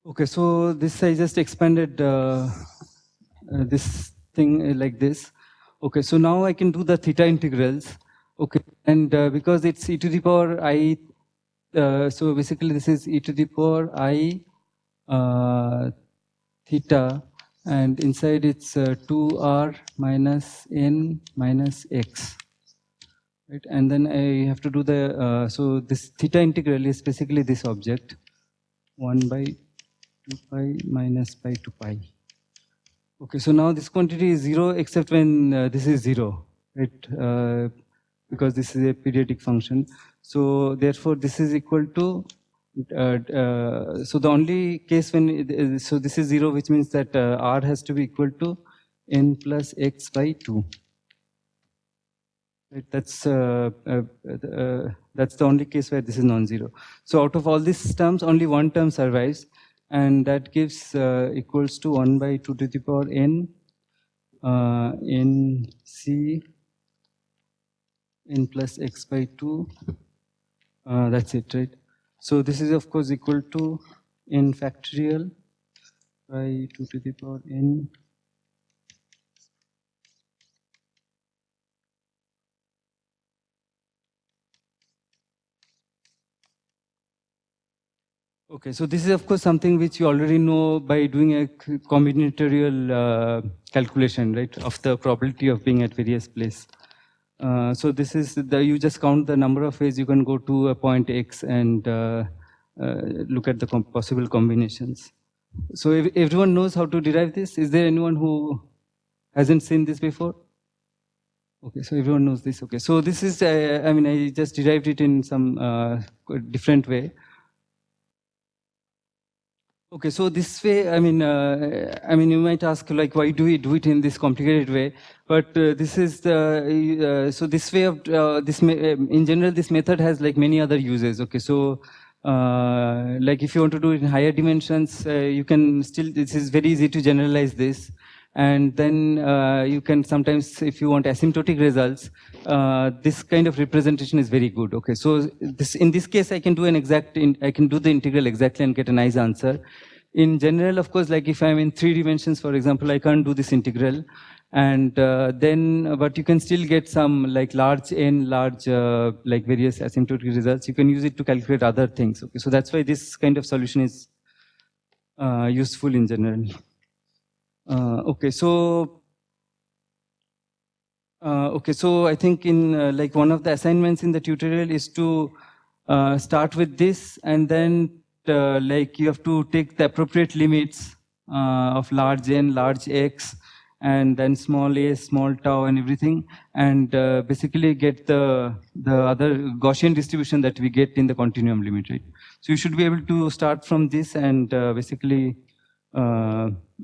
Okay, so this I just expanded this thing like this. Okay, so now I can do the theta integrals. Okay, and because it's e to the power I, so basically this is e to the power I theta, and inside it's 2r minus n minus x. Right, and then I have to do the, so this theta integral is basically this object, 1 by 2 pi minus pi to pi. Okay, so now this quantity is 0 except when this is 0, right? Because this is a periodic function. So therefore this is equal to, so the only case when, so this is 0, which means that r has to be equal to n plus x by 2. Right, that's the only case where this is non-zero. So out of all these terms, only one term survives, and that gives equals to 1 by 2 to the power n n c n plus x by 2. That's it, right? So this is of course equal to n factorial by 2 to the power n. Okay, so this is of course something which you already know by doing a combinatorial calculation, right, of the probability of being at various places. So this is you just count the number of ways you can go to a point X and look at the possible combinations. So if everyone knows how to derive this, is there anyone who hasn't seen this before? Okay, so everyone knows this. Okay, so this is, I mean, I just derived it in some different way. Okay, so this way, I mean, you might ask, like, why do we do it in this complicated way? But this is the so this way of in general, this method has like many other uses. Okay, so like if you want to do it in higher dimensions, you can still. This is very easy to generalize this. And then you can sometimes, if you want asymptotic results, this kind of representation is very good. Okay, so this in this case, I can do an exact, I can do the integral exactly and get a nice answer. In general, of course, like if I'm in 3 dimensions, for example, I can't do this integral. And then, but you can still get some like large n, large like various asymptotic results. You can use it to calculate other things. Okay, so that's why this kind of solution is useful in general. Okay, so I think in like one of the assignments in the tutorial is to start with this, and then like you have to take the appropriate limits of large n, large x, and then small a, small tau, and everything, and basically get the other Gaussian distribution that we get in the continuum limit, right? So you should be able to start from this and basically.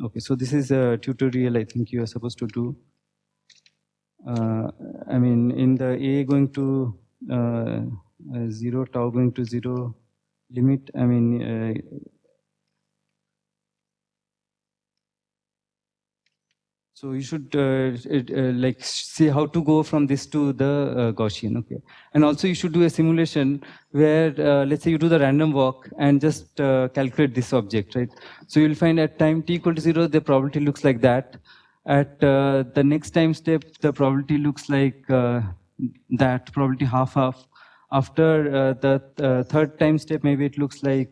Okay, so this is a tutorial I think you are supposed to do. I mean, in the A going to 0, tau going to 0 limit, I mean, So you should like see how to go from this to the Gaussian, okay? And also you should do a simulation where, let's say you do the random walk and just calculate this object, right? So you'll find at time t equal to 0, the probability looks like that. At the next time step, the probability looks like that, probability half-half. After the third time step, maybe it looks like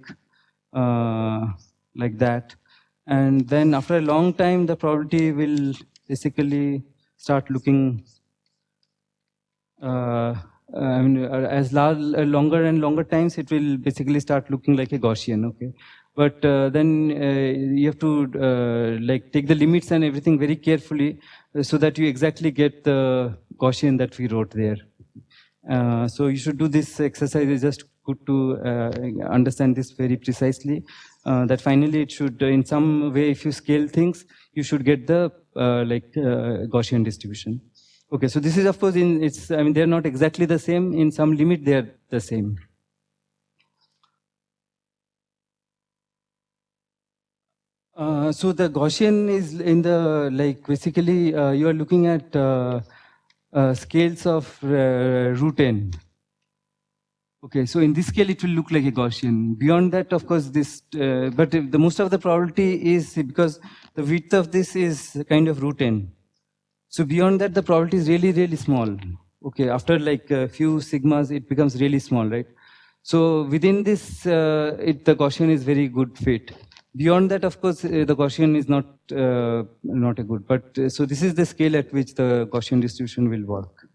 that. And then after a long time, the probability will basically start looking, as longer and longer times, it will basically start looking like a Gaussian, okay? But then you have to like take the limits and everything very carefully so that you exactly get the Gaussian that we wrote there. So you should do this exercise. It's just good to understand this very precisely. That finally it should, in some way, if you scale things, you should get the Gaussian distribution. Okay, so this is of course I mean they're not exactly the same. In some limit, they're the same. So the Gaussian is in the basically you are looking at scales of root n. Okay, so in this scale, it will look like a Gaussian. Beyond that, of course, but the most of the probability is because the width of this is kind of root n. So beyond that, the probability is really, really small. Okay, after like a few sigmas, it becomes really small, right? So within this, the Gaussian is very good fit. Beyond that, of course, the Gaussian is not a good. But so this is the scale at which the Gaussian distribution will work.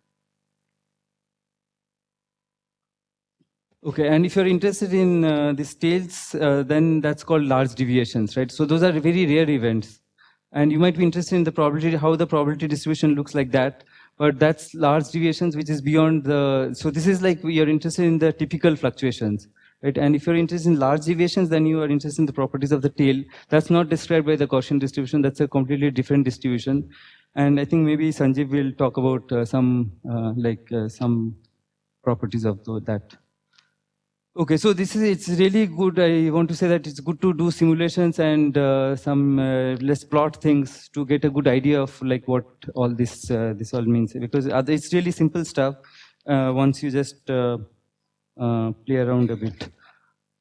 Okay, and if you're interested in these tails, then that's called large deviations, right? So those are very rare events. And you might be interested in the probability, how the probability distribution looks like that. But that's large deviations, which is beyond so this is like you're interested in the typical fluctuations, right? And if you're interested in large deviations, then you are interested in the properties of the tail. That's not described by the Gaussian distribution. That's a completely different distribution. And I think maybe Sanjib will talk about some properties of that. Okay, so it's really good. I want to say that it's good to do simulations and let's plot things to get a good idea of like what all this all means, because it's really simple stuff once you just play around a bit.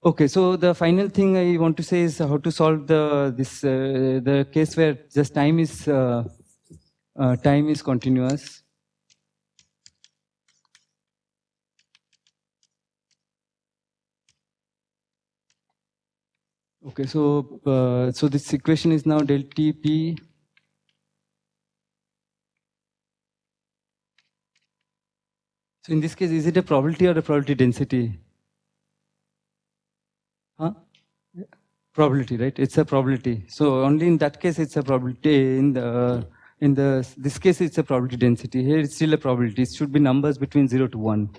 Okay, so the final thing I want to say is how to solve the case where just time is continuous. Okay, so so this equation is now del T P. So in this case, is it a probability or a probability density? Huh? Probability, right? It's a probability. So only in that case, it's a probability. In this case, it's a probability density. Here, it's still a probability. It should be numbers between 0 to 1.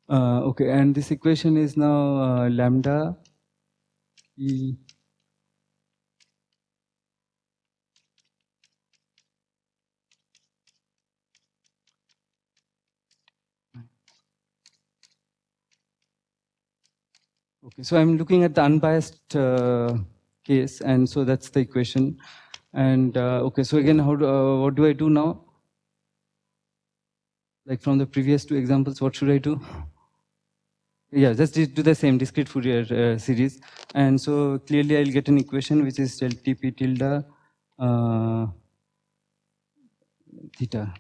Okay, and this equation is now lambda E. Okay, so I'm looking at the unbiased case, and so that's the equation. And okay, so again, what do I do now? Like from the previous two examples, what should I do? Yeah, just do the same discrete Fourier series. And so clearly I'll get an equation which is del Tp tilde theta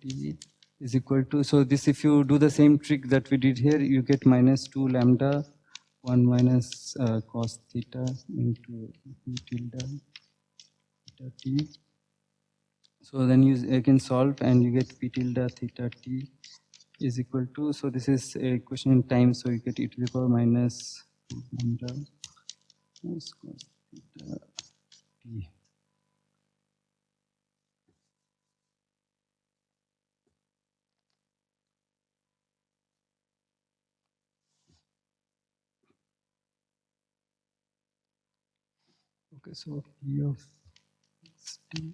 t is equal to, so this, if you do the same trick that we did here, you get minus 2 lambda 1 minus cos theta into p tilde theta t. So then you can solve and you get p tilde theta t is equal to, so this is a equation in time, so you get e to the power minus 2 lambda cos theta t. Okay, so P of t.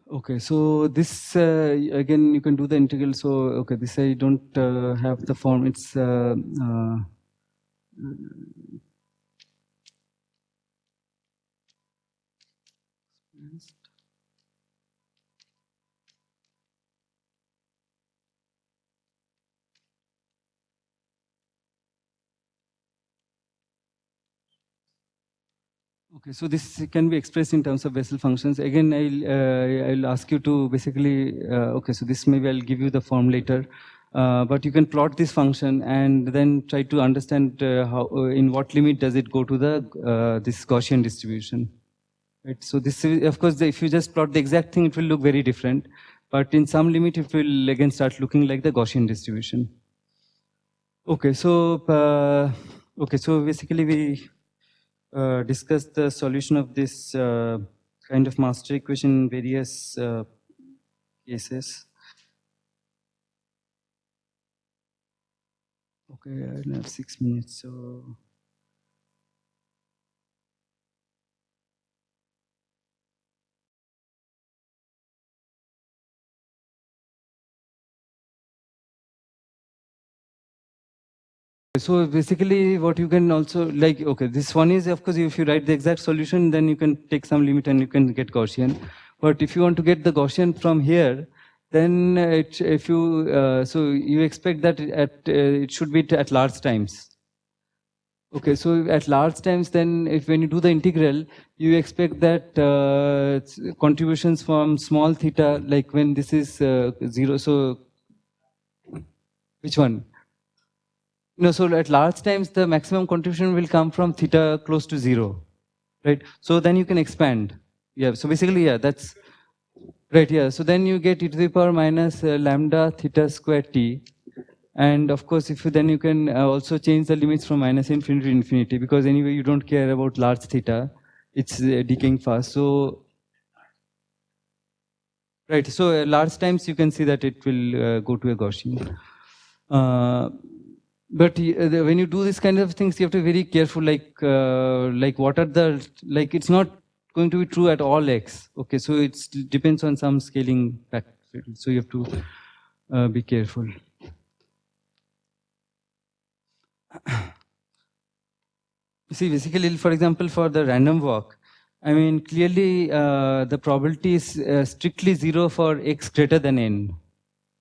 Okay, so this again you can do the integral. So okay, this I don't have the form. It's okay, so this can be expressed in terms of Bessel functions. Again, I'll ask you to basically, okay, so this maybe I'll give you the form later, but you can plot this function and then try to understand how, in what limit does it go to the this Gaussian distribution. Right. So this is, of course, if you just plot the exact thing, it will look very different, but in some limit, it will again start looking like the Gaussian distribution. Okay, so basically we discuss the solution of this kind of master equation in various cases. Okay, I have 6 minutes, so. So basically what you can also like, okay, this one is, of course, if you write the exact solution, then you can take some limit and you can get Gaussian. But if you want to get the Gaussian from here, then if you, so you expect that it should be at large times. Okay, so at large times, then if when you do the integral, you expect that contributions from small theta, like when this is 0, so which one? No, so at large times, the maximum contribution will come from theta close to 0, right? So then you can expand. Yeah, so basically, yeah, that's right, yeah. So then you get e to the power minus lambda theta square t. And of course, if you then you can also change the limits from minus infinity to infinity, because anyway, you don't care about large theta. It's decaying fast. So, right, so large times you can see that it will go to a Gaussian. But when you do this kind of things, you have to be very careful. Like what are the like? It's not going to be true at all x. Okay, so it depends on some scaling factor. So you have to be careful. See, basically, for example, for the random walk, I mean, clearly the probability is strictly 0 for x greater than n,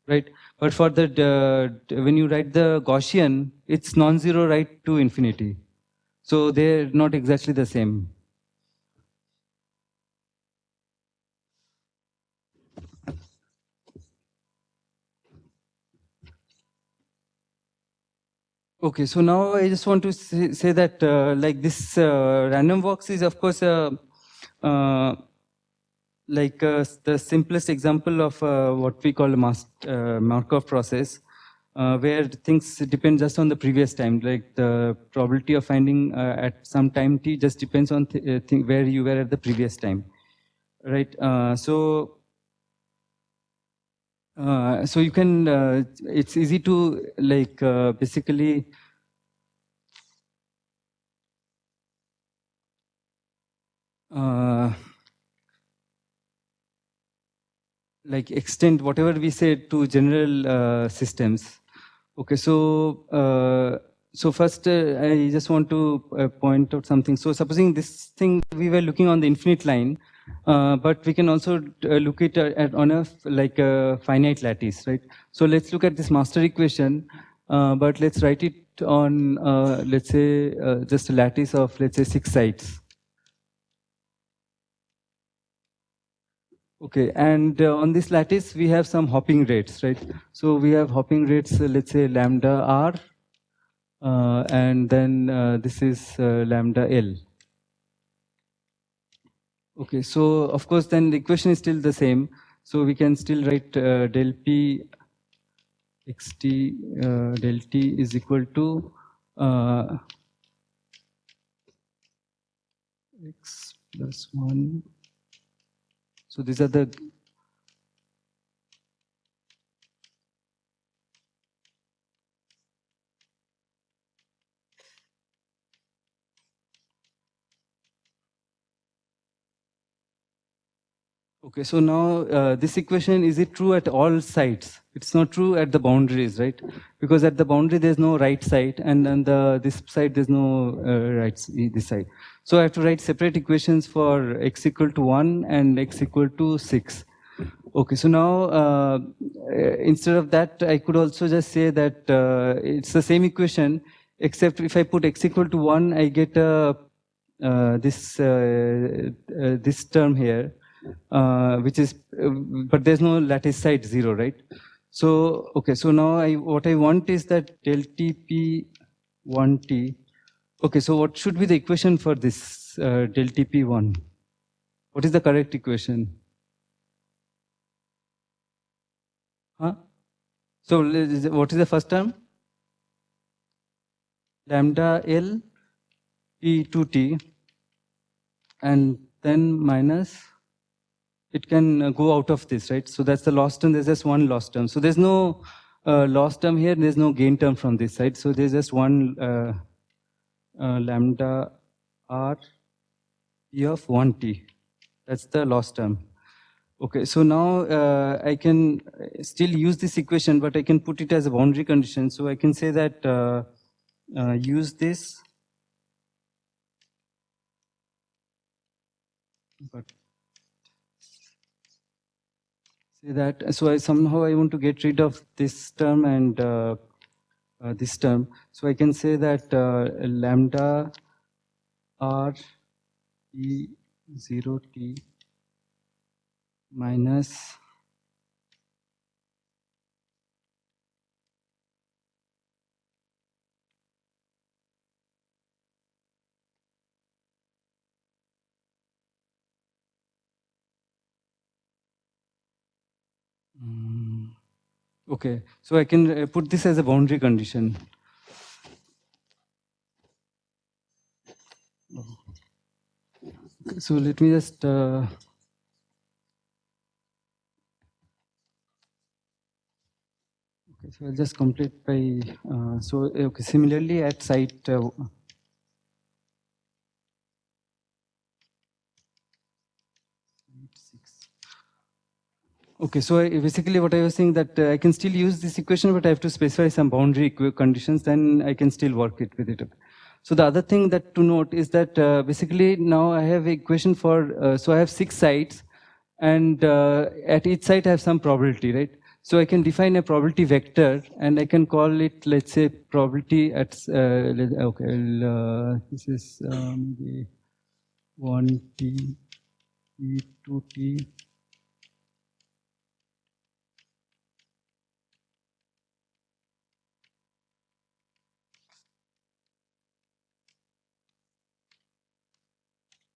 right? But for the when you write the Gaussian, it's non-zero right to infinity. So they're not exactly the same. Okay, so now I just want to say that like this random walks is of course the simplest example of what we call a Markov process, where things depend just on the previous time. Like the probability of finding at some time t just depends on where you were at the previous time, right? So you can, it's easy to like basically like extend whatever we say to general systems. Okay, so first I just want to point out something. So supposing this thing we were looking on the infinite line, but we can also look at on a like a finite lattice, right? So let's look at this master equation, but let's write it on let's say just a lattice of let's say 6 sides. Okay, and on this lattice, we have some hopping rates, right? So we have hopping rates, let's say lambda r, and then this is lambda L. Okay, so of course, then the equation is still the same. So we can still write del P xt del T is equal to x plus 1. So these are the Okay, so now this equation, is it true at all sides? It's not true at the boundaries, right? Because at the boundary there's no right side, and on this side there's no this side. So I have to write separate equations for x equal to 1 and x equal to 6. Okay, so now instead of that, I could also just say that it's the same equation, except if I put x equal to 1, I get this term here, which is, but there's no lattice side 0, right? So, okay, so now what I want is that del Tp 1t. Okay, so what should be the equation for this del Tp1? What is the correct equation? Huh? So what is the first term? Lambda L P2T, and then minus, it can go out of this, right? So that's the loss term, there's just one loss term. So there's no loss term here, there's no gain term from this side. So there's just one lambda R P of 1T. That's the loss term. Okay, so now I can still use this equation, but I can put it as a boundary condition. So I can say that use this, but say that, so somehow I want to get rid of this term and this term. So I can say that lambda R E0T minus okay, so I can put this as a boundary condition. Okay, so let me just okay, so I'll just complete by so okay, similarly at site okay, so basically what I was saying that I can still use this equation, but I have to specify some boundary conditions, then I can still work it with it. So the other thing that to note is that basically now I have equation for, so I have 6 sites, and at each site I have some probability, right? So I can define a probability vector, and I can call it, let's say, probability at, okay, this is maybe 1t, e2t,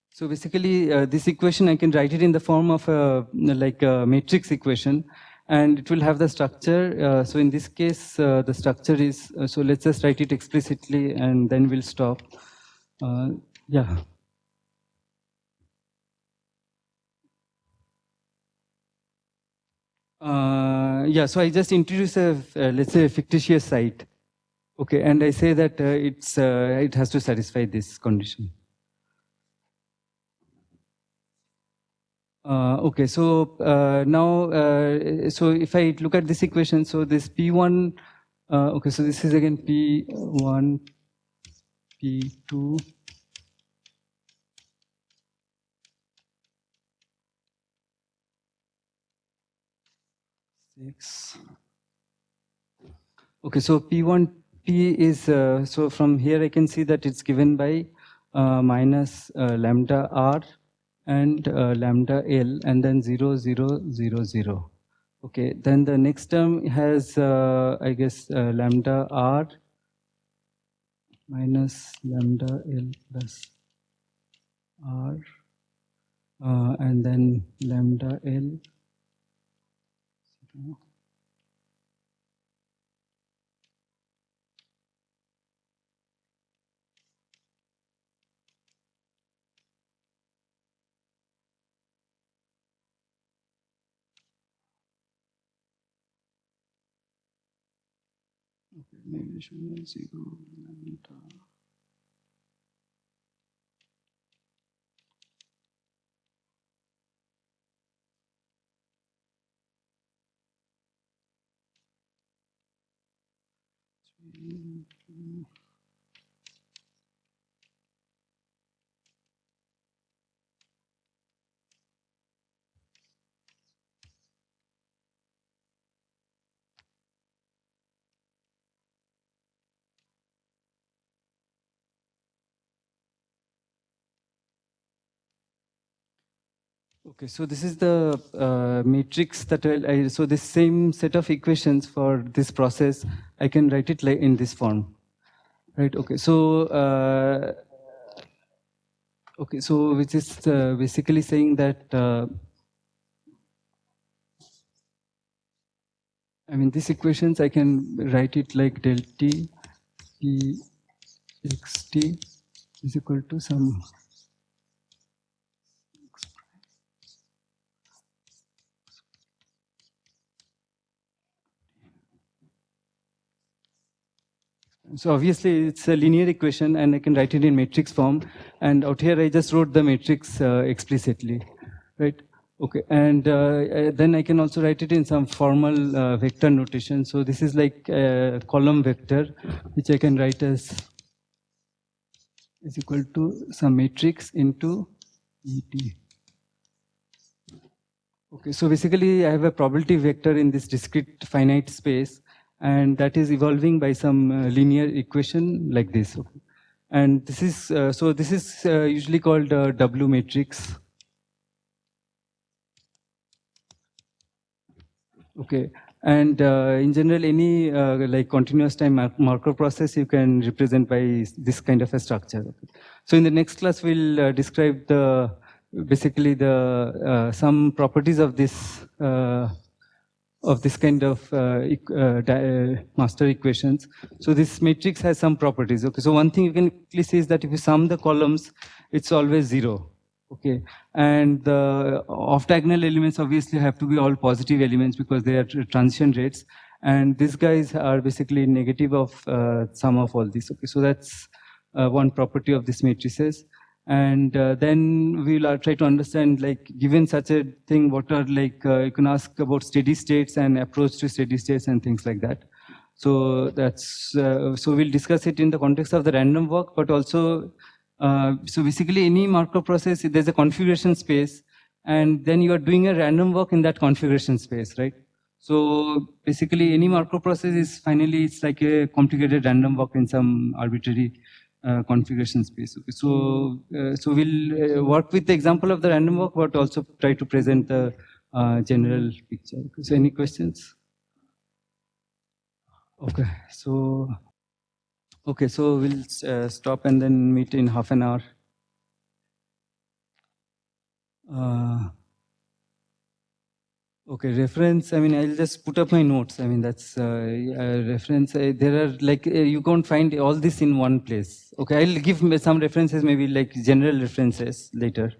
so basically, this equation, I can write it in the form of like a matrix equation, and it will have the structure. So in this case, the structure is, so let's just write it explicitly, and then we'll stop. Yeah. Yeah, so I just introduce a, let's say, a fictitious site. Okay, and I say that it has to satisfy this condition. Okay, so now, so if I look at this equation, so this P1, okay, so this is again P1, P2, 6. Okay, so P1, P is, so from here I can see that it's given by minus lambda R and lambda L, and then 0, 0, 0, 0. Okay, then the next term has, I guess, lambda R minus lambda L plus R, and then lambda L. Okay, maybe 0, 0, lambda. Okay, so this is the matrix that so this same set of equations for this process, I can write it like in this form, right? Okay, so which is basically saying that I mean these equations I can write it like del t p x t is equal to some. So obviously it's a linear equation and I can write it in matrix form, and out here I just wrote the matrix explicitly, right? Okay, and then I can also write it in some formal vector notation. So this is like a column vector, which I can write as is equal to some matrix into ET. Okay, so basically I have a probability vector in this discrete finite space, and that is evolving by some linear equation like this. Okay. And this is, so this is usually called W matrix. Okay, and in general, any like continuous time Markov process you can represent by this kind of a structure. Okay. So in the next class, we'll describe the basically the some properties of this kind of master equations. So this matrix has some properties. Okay, so one thing you can clearly see is that if you sum the columns, it's always 0. Okay, and the off-diagonal elements obviously have to be all positive elements because they are transition rates, and these guys are basically negative of sum of all these. Okay, so that's one property of these matrices. And then we'll try to understand, like, given such a thing, what are like, you can ask about steady states and approach to steady states and things like that. So that's, so we'll discuss it in the context of the random walk, but also, so basically any Markov process, there's a configuration space, and then you are doing a random walk in that configuration space, right? So basically any Markov process is finally, it's like a complicated random walk in some arbitrary configuration space. Okay. So, so we'll work with the example of the random walk, but also try to present the general picture. Okay. So, any questions? Okay. So, okay. So we'll stop and then meet in half an hour. Okay, reference, I mean, I'll just put up my notes. I mean, that's reference. There are like, you can't find all this in one place. Okay, I'll give some references, maybe like general references later.